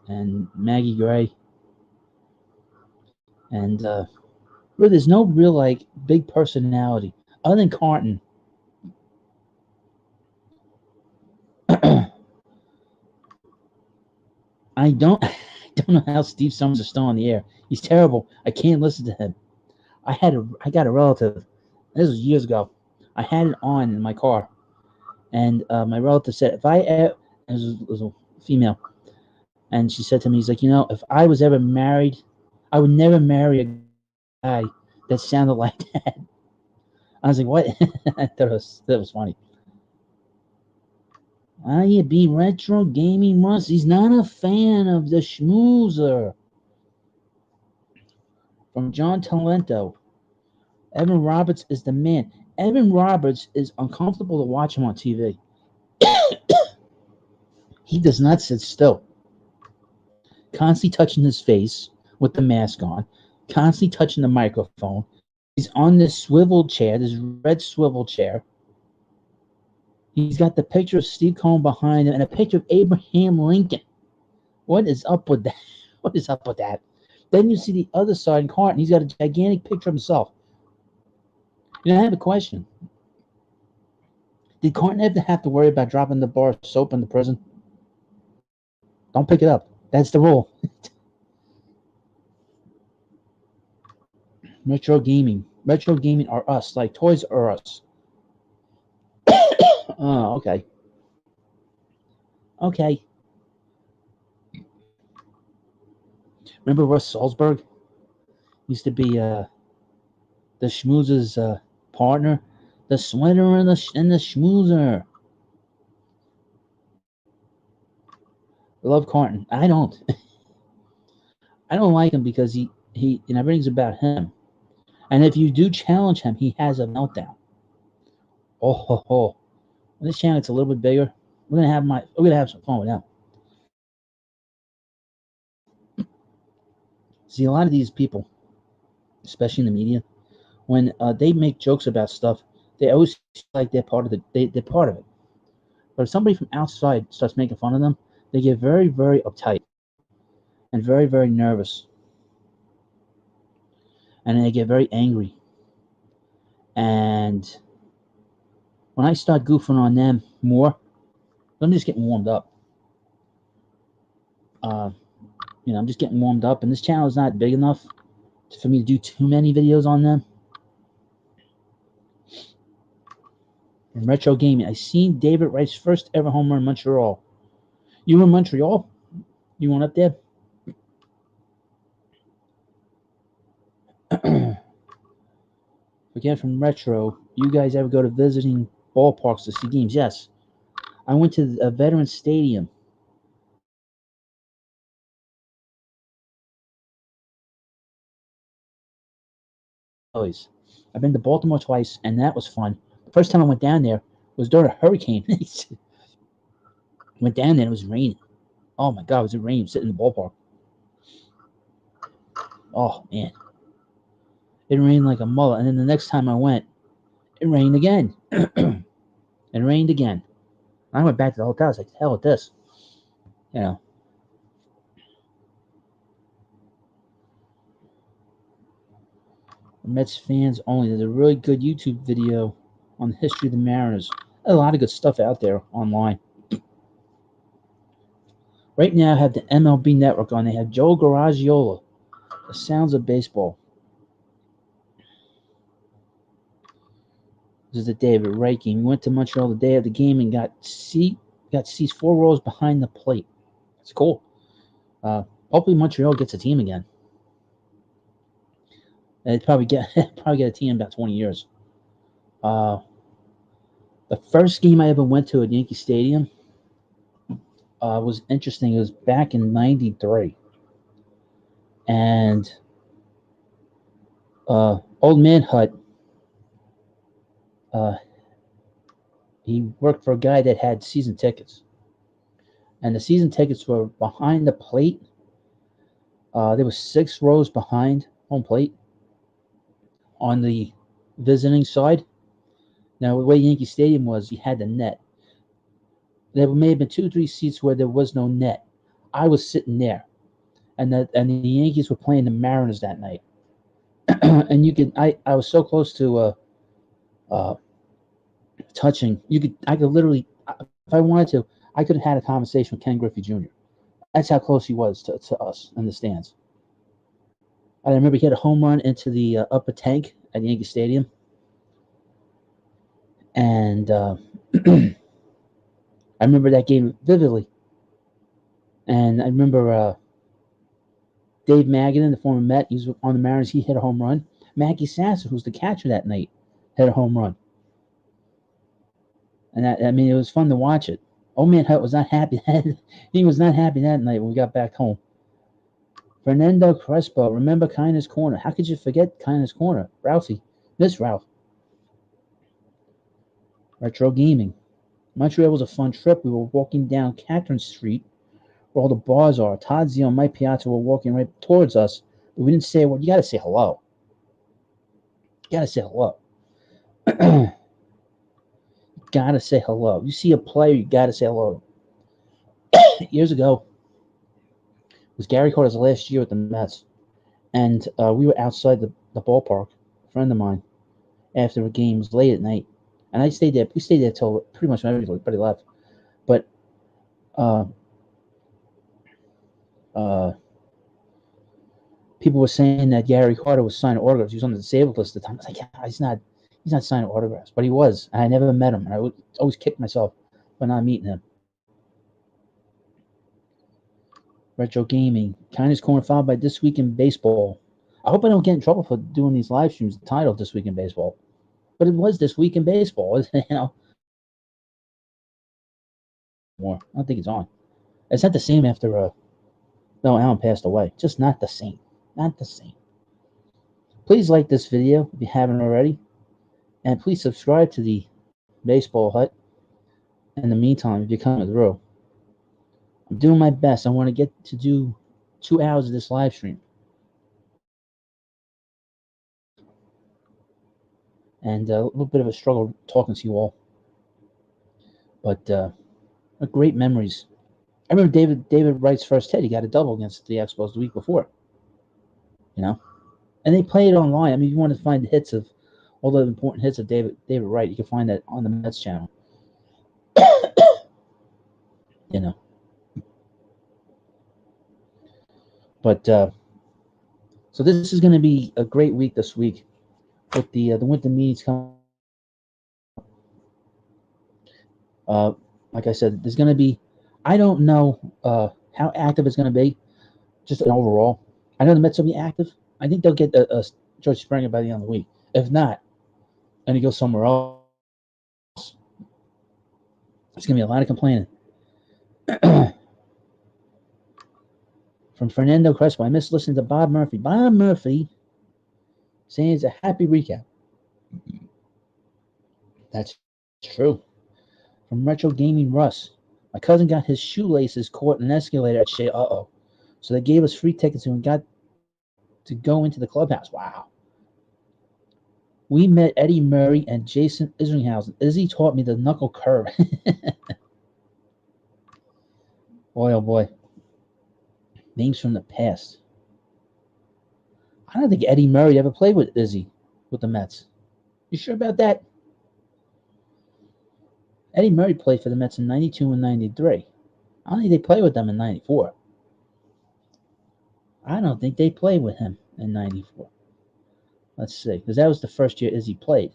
and Maggie Gray. And really, there's no real like big personality other than Carton. I don't I don't know how Steve Summers is still on the air. He's terrible. I can't listen to him. I got a relative. This was years ago. I had it on in my car, and my relative said if I ever, it was a female, and she said to me, he's like, if I was ever married, I would never marry a guy that sounded like that. I was like, what? I thought that was funny. Yeah, be retro gaming Russ. He's not a fan of the schmoozer. From John Talento. Evan Roberts is the man. Evan Roberts is uncomfortable to watch him on TV. He does not sit still. Constantly touching his face with the mask on. Constantly touching the microphone. He's on this swivel chair, this red swivel chair. He's got the picture of Steve Cohen behind him and a picture of Abraham Lincoln. What is up with that? What is up with that? Then you see the other side in Carton. He's got a gigantic picture of himself. I have a question. Did Carton ever have to worry about dropping the bar of soap in the prison? Don't pick it up. That's the rule. Retro gaming. Retro gaming are us, like Toys R Us. Oh, okay. Okay. Remember Russ Salzberg? Used to be the schmoozer's partner. The sweater and the schmoozer. I love Carton. I don't. I don't like him because he everything's about him. And if you do challenge him, he has a meltdown. Oh ho ho! When this channel gets a little bit bigger, we're gonna have some fun with him. See, a lot of these people, especially in the media, when they make jokes about stuff, they always feel like they're part of they're part of it. But if somebody from outside starts making fun of them, they get very, very uptight and very, very nervous, and they get very angry. And when I start goofing on them more, I'm just getting warmed up. Uh, I'm just getting warmed up, and this channel is not big enough for me to do too many videos on them. In retro gaming, I seen David Wright's first ever home run in Montreal. You were in Montreal? You went up there? Again, from retro, you guys ever go to visiting ballparks to see games? Yes. I went to a Veterans Stadium. I've been to Baltimore twice, and that was fun. The first time I went down there was during a hurricane. Went down there and it was raining. Oh my God, it was raining sitting in the ballpark. Oh man, it rained like a mullet. And then the next time I went, it rained again. It rained again. I went back to the hotel. I was like, hell with this. You know. Mets fans only. There's a really good YouTube video on the history of the Mariners. A lot of good stuff out there online. Right now, I have the MLB Network on. They have Joe Garagiola, The Sounds of Baseball. This is the day of the Wright game. We went to Montreal the day of the game and got seats 4 rows behind the plate. It's cool. Hopefully Montreal gets a team again. They probably get a team in about 20 years. The first game I ever went to at Yankee Stadium was interesting. It was back in '93, and Old Man Hut. He worked for a guy that had season tickets, and the season tickets were behind the plate. There was 6 rows behind home plate on the visiting side. Now, the way Yankee Stadium was, you had the net. There may have been 2 or 3 seats where there was no net. I was sitting there, and the Yankees were playing the Mariners that night. And I was so close to touching. I could literally, if I wanted to, I could have had a conversation with Ken Griffey Jr. That's how close he was to us in the stands. I remember he had a home run into the upper tank at Yankee Stadium. And I remember that game vividly. And I remember Dave Magadan, the former Met, he was on the Mariners. He hit a home run. Mackie Sasser, who's the catcher that night, hit a home run. And it was fun to watch it. Old Man Hut was not happy. He was not happy that night when we got back home. Fernando Crespo, remember Kindness Corner. How could you forget Kindness Corner? Ralphie. Miss Ralph. Retro Gaming. Montreal was a fun trip. We were walking down Catherine Street, where all the bars are. Todd Zio and Mike Piazza were walking right towards us, but we didn't say a word. You got to say hello. You got to say hello. Gotta say hello. You see a player, you gotta say hello. Years ago, it was Gary Carter's last year at the Mets, and we were outside the ballpark. A friend of mine, after a game, was late at night, and I stayed there. We stayed there till pretty much everybody left. But people were saying that Gary Carter was signing autographs. He was on the disabled list at the time. I was like, yeah, he's not signing autographs, but he was. And I never met him. And I would always kick myself for not meeting him. Retro Gaming. Kindness Corner followed by This Week in Baseball. I hope I don't get in trouble for doing these live streams titled This Week in Baseball. But it was This Week in Baseball. More. I don't think it's on. It's not the same after no, Alan passed away. Just not the same. Not the same. Please like this video if you haven't already. And please subscribe to the Baseball Hut. In the meantime, if you're coming through, I'm doing my best. I want to get to do 2 hours of this live stream. And a little bit of a struggle talking to you all. But great memories. I remember David Wright's first hit. He got a double against the Expos the week before. And they play it online. I mean, if you want to find the hits of all the important hits of David Wright, you can find that on the Mets channel. But so this is going to be a great week this week with the winter meetings coming. Like I said, there's going to be. I don't know how active it's going to be, just an overall. I know the Mets will be active. I think they'll get George Springer by the end of the week. If not, and he goes somewhere else, there's going to be a lot of complaining. From Fernando Crespo, I miss listening to Bob Murphy. Bob Murphy saying it's a happy recap. That's true. From Retro Gaming Russ, my cousin got his shoelaces caught in an escalator at Shea. So they gave us free tickets and we got to go into the clubhouse. Wow. We met Eddie Murray and Jason Isringhausen. Izzy taught me the knuckle curve. Boy, oh boy. Names from the past. I don't think Eddie Murray ever played with Izzy with the Mets. You sure about that? Eddie Murray played for the Mets in 92 and 93. I don't think they played with them in 94. I don't think they played with him in 94. Let's see, because that was the first year Izzy played.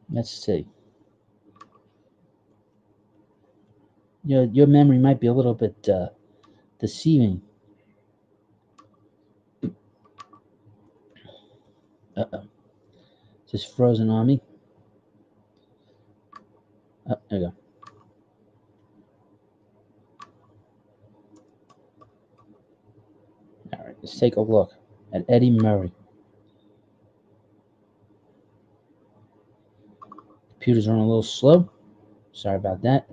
Let's see. Your memory might be a little bit deceiving. Uh-oh. Just frozen on me. Oh, there we go. All right, let's take a look at Eddie Murray. Computers are a little slow. Sorry about that.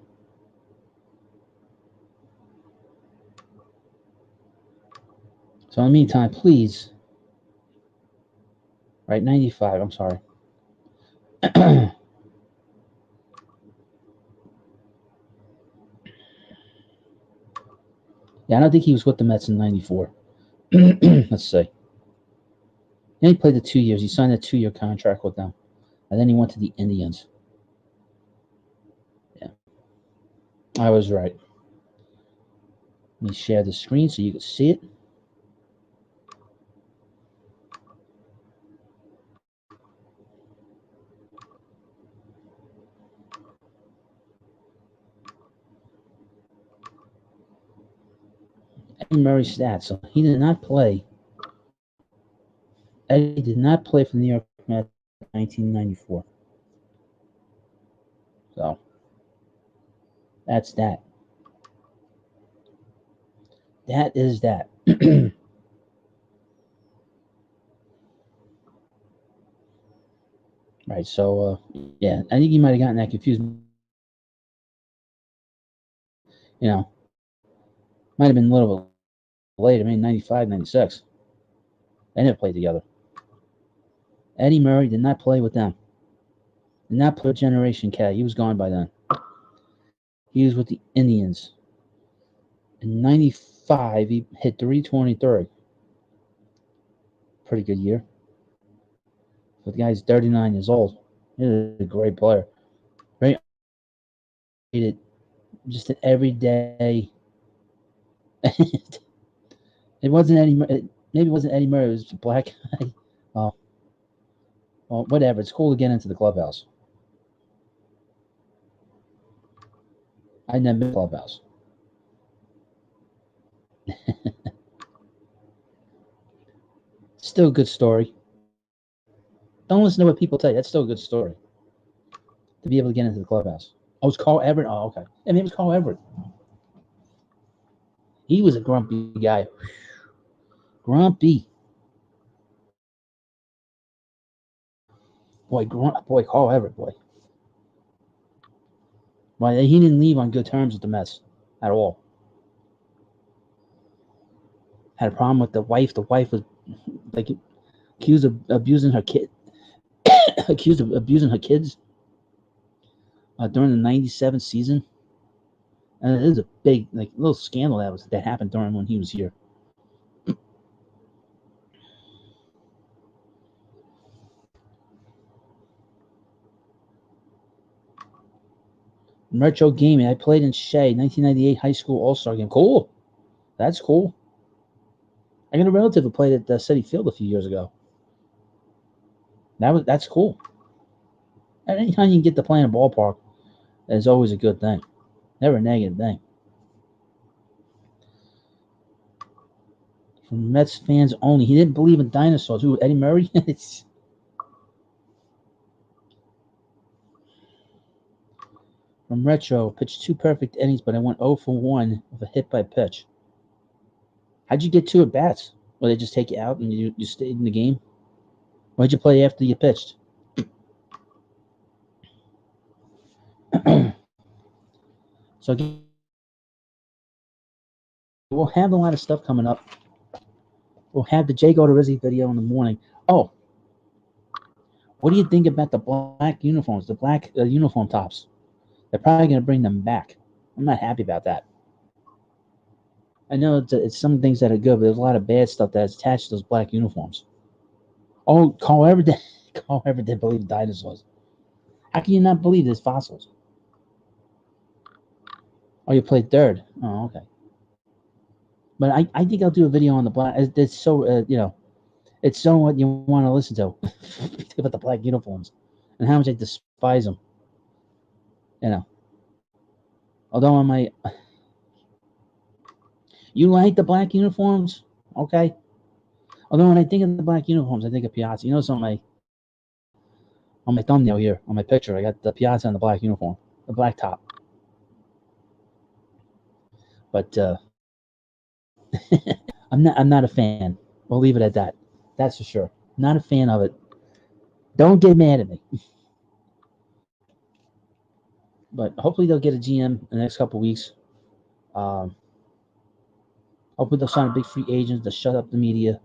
So in the meantime, please. Right, 95, I'm sorry. Yeah, I don't think he was with the Mets in 94. Let's see. Then he played the 2 years. He signed a 2-year contract with them. And then he went to the Indians. Yeah. I was right. Let me share the screen so you can see it. Eddie Murray's stats. So he did not play. Eddie did not play for the New York Mets in 1994. So that's that. That is that. Right. So yeah, I think you might have gotten that confused. You know, might have been a little bit later. I mean, 95, 96. They never played together. Eddie Murray did not play with them. Did not play with Generation K. He was gone by then. He was with the Indians. In 95, he hit 323. Pretty good year. But the guy's 39 years old. He's a great player. Very underrated. Just an everyday. It wasn't Eddie. Maybe it wasn't Eddie Murray. It was a black guy. Oh, well, whatever. It's cool to get into the clubhouse. I never been to the clubhouse. Still a good story. Don't listen to what people tell you. That's still a good story. To be able to get into the clubhouse. Oh, it's Carl Everett. Oh, okay. I mean, it was Carl Everett. He was a grumpy guy. Grumpy. Boy, Carl Everett, boy. Why he didn't leave on good terms with the Mets at all. Had a problem with the wife. The wife was like accused of abusing her kid. Accused of abusing her kids during the '97 season. And it is a big, like, little scandal that happened during when he was here. Retro gaming. I played in Shea, 1998 high school All-Star game. Cool. That's cool. I got a relative who played at City Field a few years ago. That's cool. And anytime you can get to play in a ballpark, is always a good thing. Never a negative thing. From Mets fans only. He didn't believe in dinosaurs. Who, Eddie Murray? From Retro, pitched 2 perfect innings, but I went 0 for 1 with a hit by pitch. How'd you get 2 at bats? Well, they just take you out and you stayed in the game? Why'd you play after you pitched? So we'll have a lot of stuff coming up. We'll have the Jay Godorizzi video in the morning. Oh, what do you think about the black uniforms, the black uniform tops? They're probably going to bring them back. I'm not happy about that. I know it's some things that are good, but there's a lot of bad stuff that's attached to those black uniforms. Oh, Carl Everett did believe in dinosaurs. How can you not believe there's fossils? Oh, you played third. Oh, okay. But I think I'll do a video on the black. It's so it's so what you want to listen to about the black uniforms and how much I despise them. Although on my, you like the black uniforms, okay? Although when I think of the black uniforms, I think of Piazza. You notice on my thumbnail here, on my picture, I got the Piazza and the black uniform, the black top. But I'm not a fan. We'll leave it at that. That's for sure. Not a fan of it. Don't get mad at me. But hopefully they'll get a GM in the next couple of weeks. Hopefully they'll sign a big free agent to shut up the media.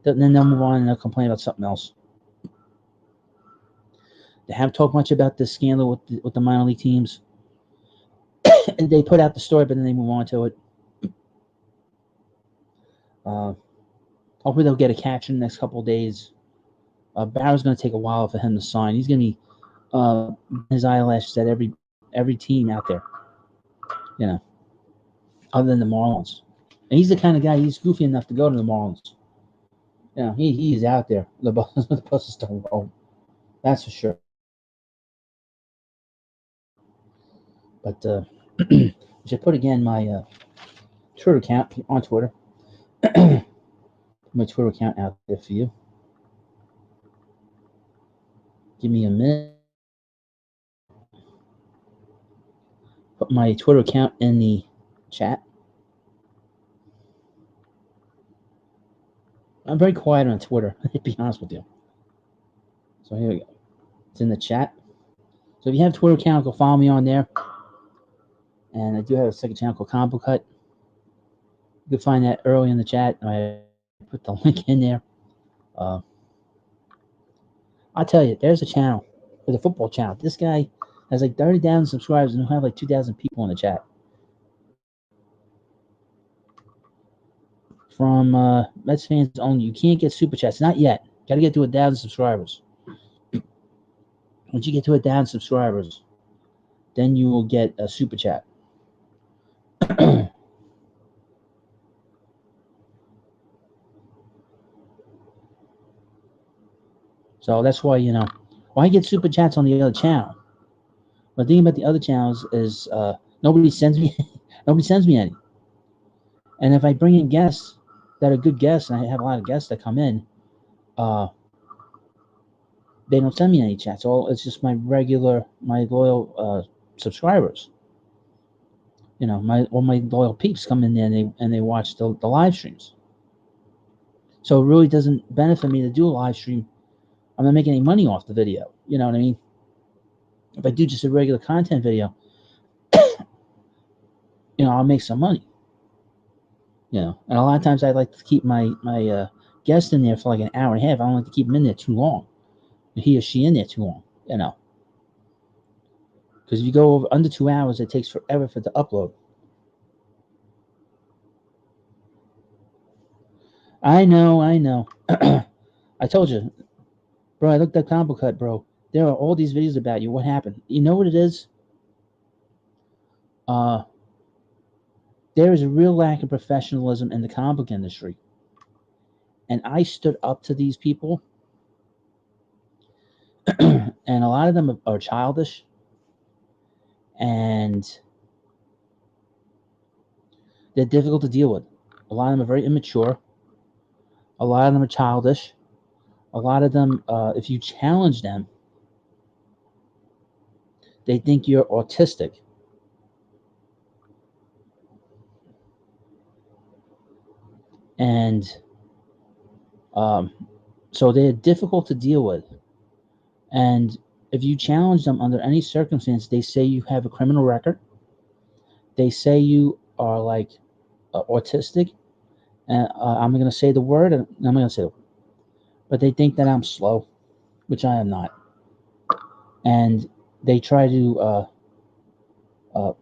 Then they'll move on and they'll complain about something else. They haven't talked much about this scandal with the minor league teams. And they put out the story, but then they move on to it. Hopefully they'll get a catcher in the next couple of days. Barrow's going to take a while for him to sign. He's going to be his eyelashes at every team out there. you know, other than the Marlins. And he's the kind of guy, he's goofy enough to go to the Marlins. You know, he is out there. The buses don't roll. That's for sure. But I should put again my Twitter account on Twitter. My Twitter account out there for you. Give me a minute. Put my Twitter account in the chat. I'm very quiet on Twitter, to be honest with you. So here we go. It's in the chat. So if you have a Twitter account, go follow me on there. And I do have a second channel called Combo Cut. You can find that early in the chat. I put the link in there. I'll tell you, there's a channel, with a football channel. This guy has like 30,000 subscribers and he'll have like 2,000 people in the chat. From Mets fans only, you can't get super chats. Not yet. Got to get to 1,000 subscribers. Once you get to 1,000 subscribers, then you will get a super chat. So that's why, you know, why get super chats on the other channel? But the thing about the other channels is nobody sends me any. And if I bring in guests that are good guests, and I have a lot of guests that come in, they don't send me any chats. It's just my loyal subscribers. You know, my loyal peeps come in there and they watch the live streams. So it really doesn't benefit me to do a live stream. I'm not making any money off the video. You know what I mean? If I do just a regular content video, you know, I'll make some money. You know, and a lot of times I like to keep my guest in there for like an hour and a half. I don't like to keep him in there too long. He or she in there too long. You know, because if you go over under 2 hours, it takes forever for it to upload. I know. I told you, bro. I looked at Combo Cut, bro. There are all these videos about you. What happened? You know what it is? There is a real lack of professionalism in the comic book industry. And I stood up to these people. And a lot of them are childish. And they're difficult to deal with. A lot of them are very immature. A lot of them are childish. A lot of them, if you challenge them, they think you're autistic. And so they're difficult to deal with. And if you challenge them under any circumstance, they say you have a criminal record. They say you are like autistic. And I'm going to say the word, and I'm going to say it. But they think that I'm slow, which I am not. And they try to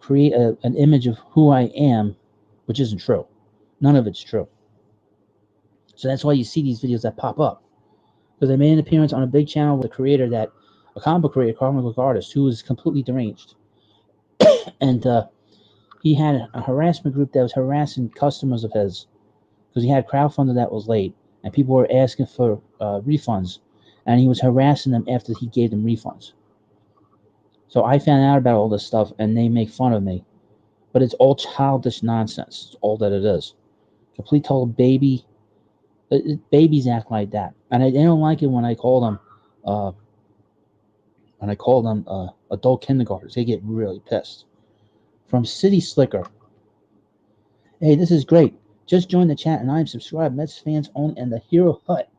create an image of who I am, which isn't true. None of it's true. So that's why you see these videos that pop up. Because I made an appearance on a big channel with a creator a comic book creator, comic book artist, who was completely deranged. And he had a harassment group that was harassing customers of his because he had crowdfunded that was late. And people were asking for refunds. And he was harassing them after he gave them refunds. So I found out about all this stuff, and they make fun of me. But it's all childish nonsense. It's all that it is. Complete total baby. Babies act like that, and they don't like it when I call them. Adult kindergartners. They get really pissed. From City Slicker. Hey, this is great. Just joined the chat, and I'm subscribed. Mets fans own and the Hero Hut.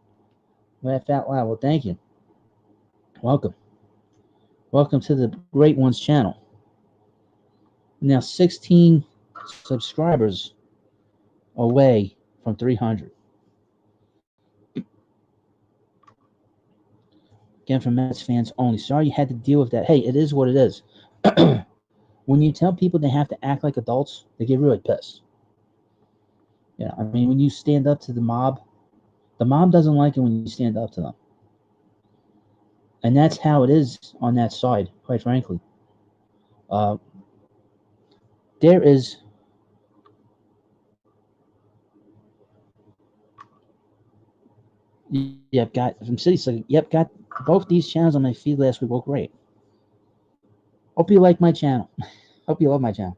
Laugh out loud. Well, thank you. Welcome. Welcome to the Great Ones channel. Now 16 subscribers away from 300. Again, from Mets fans only. Sorry you had to deal with that. Hey, it is what it is. When you tell people they have to act like adults, they get really pissed. Yeah, I mean, when you stand up to the mob doesn't like it when you stand up to them. And that's how it is on that side, quite frankly. there is yep, got from City Slick. Yep, got both these channels on my feed last week. Well, great. Hope you like my channel. Hope you love my channel.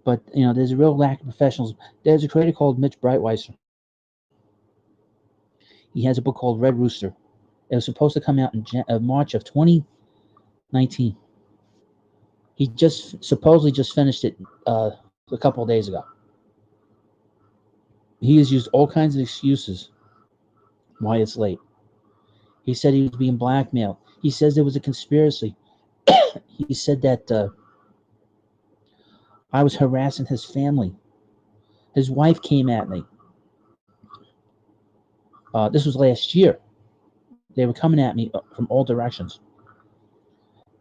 But there's a real lack of professionals. There's a creator called Mitch Breitweiser. He has a book called Red Rooster. It was supposed to come out in March of 2019. He just supposedly just finished it a couple of days ago. He has used all kinds of excuses why it's late. He said he was being blackmailed. He says there was a conspiracy. He said that I was harassing his family. His wife came at me. This was last year. They were coming at me from all directions.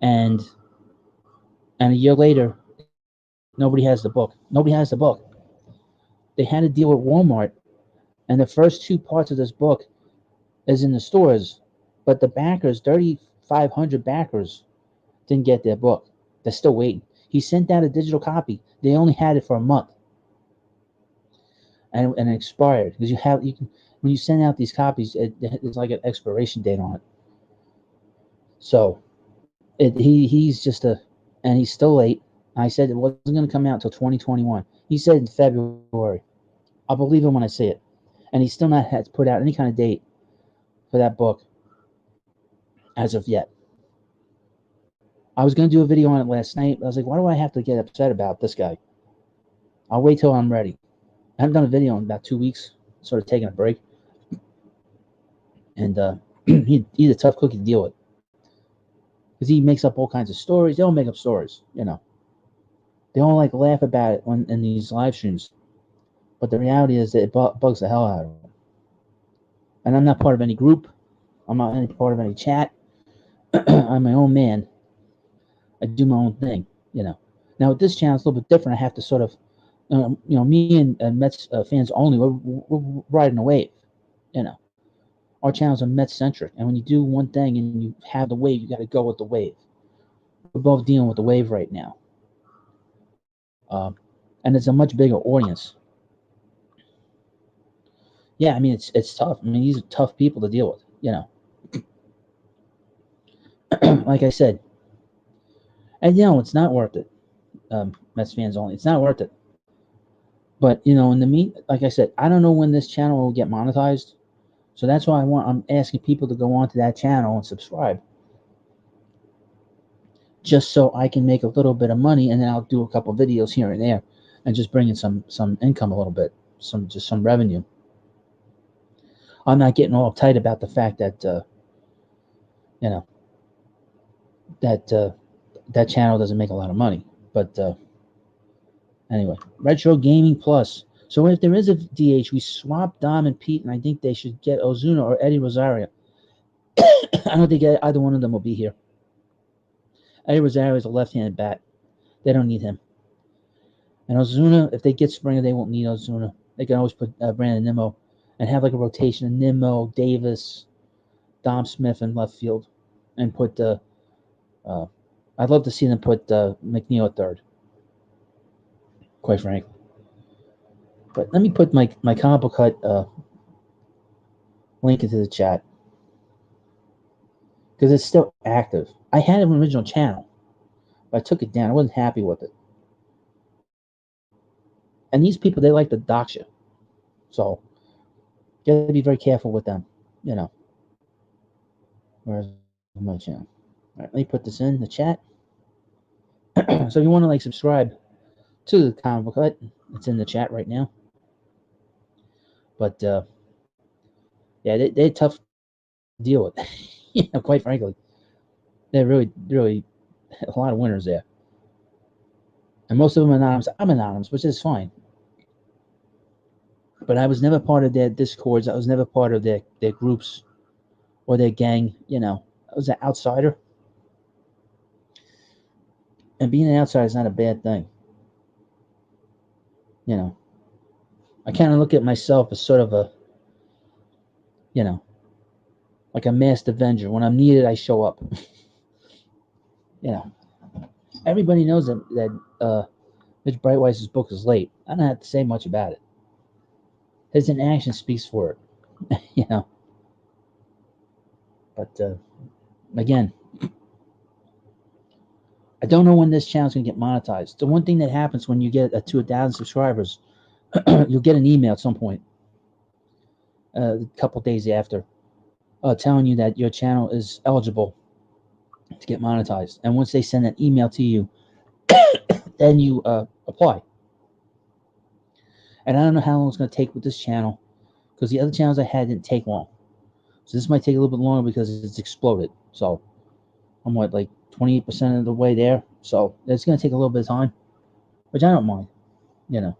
And a year later, nobody has the book. Nobody has the book. They had a deal with Walmart, and the first two parts of this book is in the stores, but the backers, 3,500 backers, didn't get their book. They're still waiting. He sent out a digital copy. They only had it for a month, and it expired because you can when you send out these copies, it's like an expiration date on it. So he's just and he's still late. I said it wasn't going to come out until 2021. He said in February. I'll believe him when I see it. And he's still not had to put out any kind of date for that book as of yet. I was going to do a video on it last night. I was like, why do I have to get upset about this guy? I'll wait till I'm ready. I haven't done a video in about 2 weeks, sort of taking a break. And he's a tough cookie to deal with. Because he makes up all kinds of stories. They don't make up stories, They don't like laugh about it in these live streams. But the reality is that it bugs the hell out of them. And I'm not part of any group. I'm not any part of any chat. I'm my own man. I do my own thing, Now with this channel, it's a little bit different. I have to sort of, me and Mets fans only, we're riding a wave, Our channels are Mets centric, and when you do one thing and you have the wave, you got to go with the wave. We're both dealing with the wave right now, and it's a much bigger audience. Yeah, I mean it's tough. I mean these are tough people to deal with, Like I said, and it's not worth it. Mets fans only, it's not worth it. But in the like I said, I don't know when this channel will get monetized, so that's why I'm asking people to go onto that channel and subscribe, just so I can make a little bit of money, and then I'll do a couple videos here and there, and just bring in some income a little bit, some revenue. I'm not getting all uptight about the fact that that channel doesn't make a lot of money, but anyway, Retro Gaming Plus. So if there is a DH, we swap Dom and Pete, and I think they should get Ozuna or Eddie Rosario. I don't think either one of them will be here. Eddie Rosario is a left-handed bat. They don't need him. And Ozuna, if they get Springer, they won't need Ozuna. They can always put Brandon Nimmo and have like a rotation of Nimmo, Davis, Dom Smith in left field, and put I'd love to see them put McNeil at third, quite frankly. But let me put my comic book cut link into the chat, because it's still active. I had an original channel, but I took it down. I wasn't happy with it. And these people, they like to dox you. So you got to be very careful with them, Where's my channel? All right, let me put this in the chat. So if you want to subscribe to the comic book cut, it's in the chat right now. But yeah, they're tough to deal with. Quite frankly, they're really a lot of winners there, and most of them are anonymous. I'm anonymous, which is fine. But I was never part of their discords. I was never part of their groups or their gang. I was an outsider, and being an outsider is not a bad thing. I kind of look at myself as sort of a, like a masked avenger. When I'm needed, I show up. Everybody knows that Mitch Brightweiser's book is late. I don't have to say much about it. His inaction speaks for it, you know. But again, I don't know when this channel's going to get monetized. The one thing that happens when you get to 1,000 subscribers, you'll get an email at some point, a couple days after, telling you that your channel is eligible to get monetized. And once they send that email to you, then you apply. And I don't know how long it's going to take with this channel, because the other channels I had didn't take long. So this might take a little bit longer because it's exploded. So I'm like 28% of the way there. So it's going to take a little bit of time, which I don't mind, you know.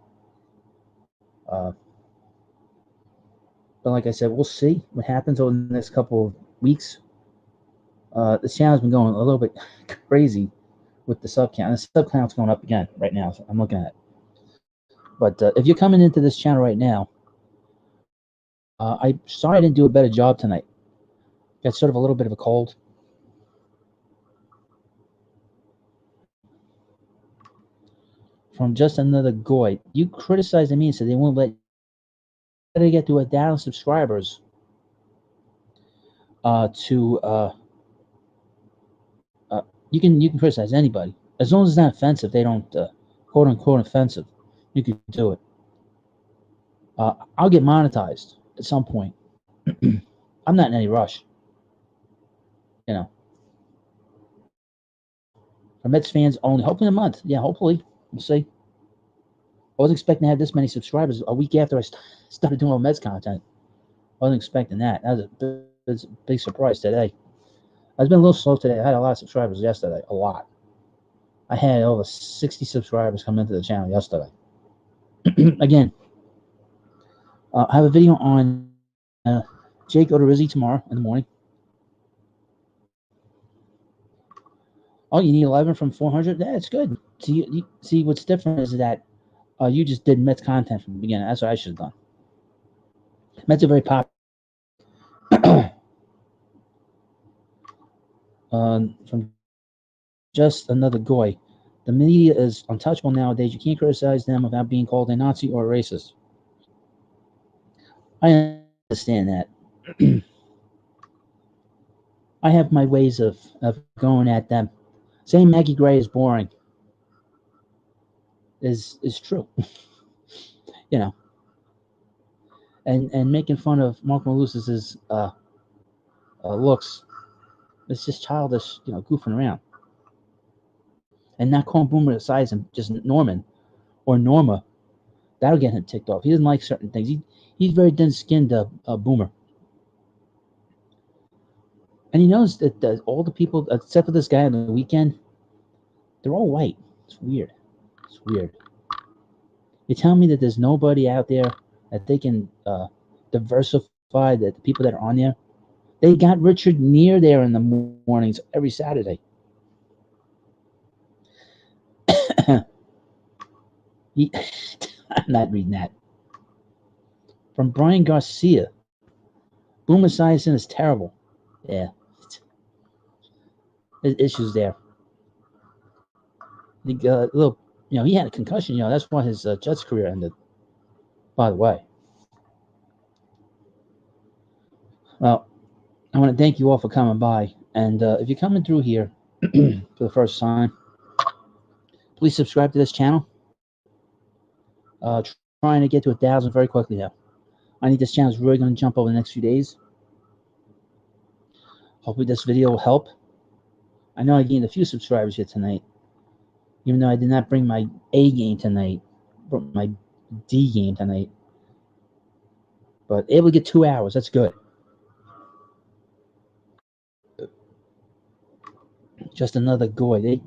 But like I said, we'll see what happens over the next couple of weeks. This channel's been going a little bit crazy with the sub count. And the sub count's going up again right now. So I'm looking at it. But if you're coming into this channel right now, I'm sorry I didn't do a better job tonight. Got sort of a little bit of a cold. From just another goy. You criticized me and said they won't let you get to 1,000 subscribers you can criticize anybody as long as it's not offensive. They don't quote unquote offensive. You can do it. I'll get monetized at some point. I'm not in any rush. You know. For Mets fans only. Hopefully in a month. Yeah, hopefully. We'll see. I wasn't expecting to have this many subscribers a week after I started doing all Mets content. I wasn't expecting that. That was a big surprise today. I've been a little slow today. I had a lot of subscribers yesterday. A lot. I had over 60 subscribers come into the channel yesterday. Again, I have a video on Jake Odorizzi tomorrow in the morning. Oh, you need 11 from 400? That's good. See, what's different is that you just did Mets content from the beginning. That's what I should have done. Mets are very popular. From just another goy. The media is untouchable nowadays. You can't criticize them without being called a Nazi or a racist. I understand that. I have my ways of going at them. Saying Maggie Gray is boring is true. You know. And making fun of Mark Malusis' looks, it's just childish, you know, goofing around. And not calling Boomer the size and just Norman or Norma, that'll get him ticked off. He doesn't like certain things. He's very thin-skinned, Boomer. And he knows that all the people, except for this guy on the weekend, they're all white. It's weird. It's weird. You tell me that there's nobody out there that they can diversify, that the people that are on there. They got Richard Neer there in the mornings every Saturday. I'm not reading that. From Brian Garcia. Boomer Esiason is terrible. Yeah. There's issues there. The little, you know, he had a concussion. You know, that's why his Jets career ended. By the way. Well, I want to thank you all for coming by. And if you're coming through here for the first time, please subscribe to this channel. Trying to get to 1,000 very quickly now. I think this channel is really going to jump over the next few days. Hopefully this video will help. I know I gained a few subscribers here tonight, even though I did not bring my A game tonight, but my D game tonight. But able to get 2 hours, that's good. Just another goy. They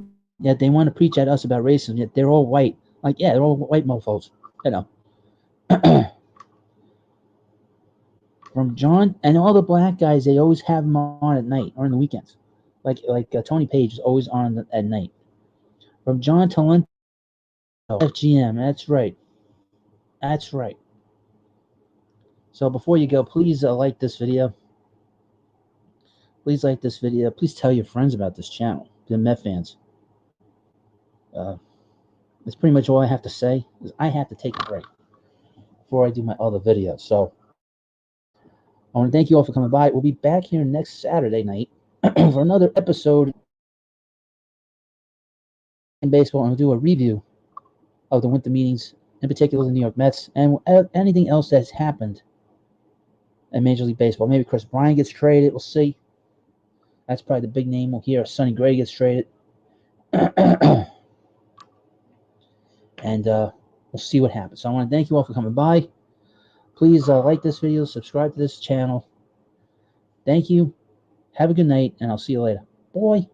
want to preach at us about racism, yet they're all white. Like, yeah, they're all white mofos, you know. From John and all the black guys, they always have them on at night or in the weekends. Like Tony Page is always on at night. From John Talento, FGM, that's right. That's right. So before you go, please like this video. Please like this video. Please tell your friends about this channel, the Met fans. that's pretty much all I have to say. Is I have to take a break before I do my other videos. So I want to thank you all for coming by. We'll be back here next Saturday night for another episode in baseball, and we'll do a review of the winter meetings, in particular the New York Mets, and anything else that's happened in Major League Baseball. Maybe Chris Bryant gets traded. We'll see. That's probably the big name. We'll hear Sonny Gray gets traded. And we'll see what happens. So I want to thank you all for coming by. Please like this video, subscribe to this channel. Thank you. Have a good night, and I'll see you later. Bye.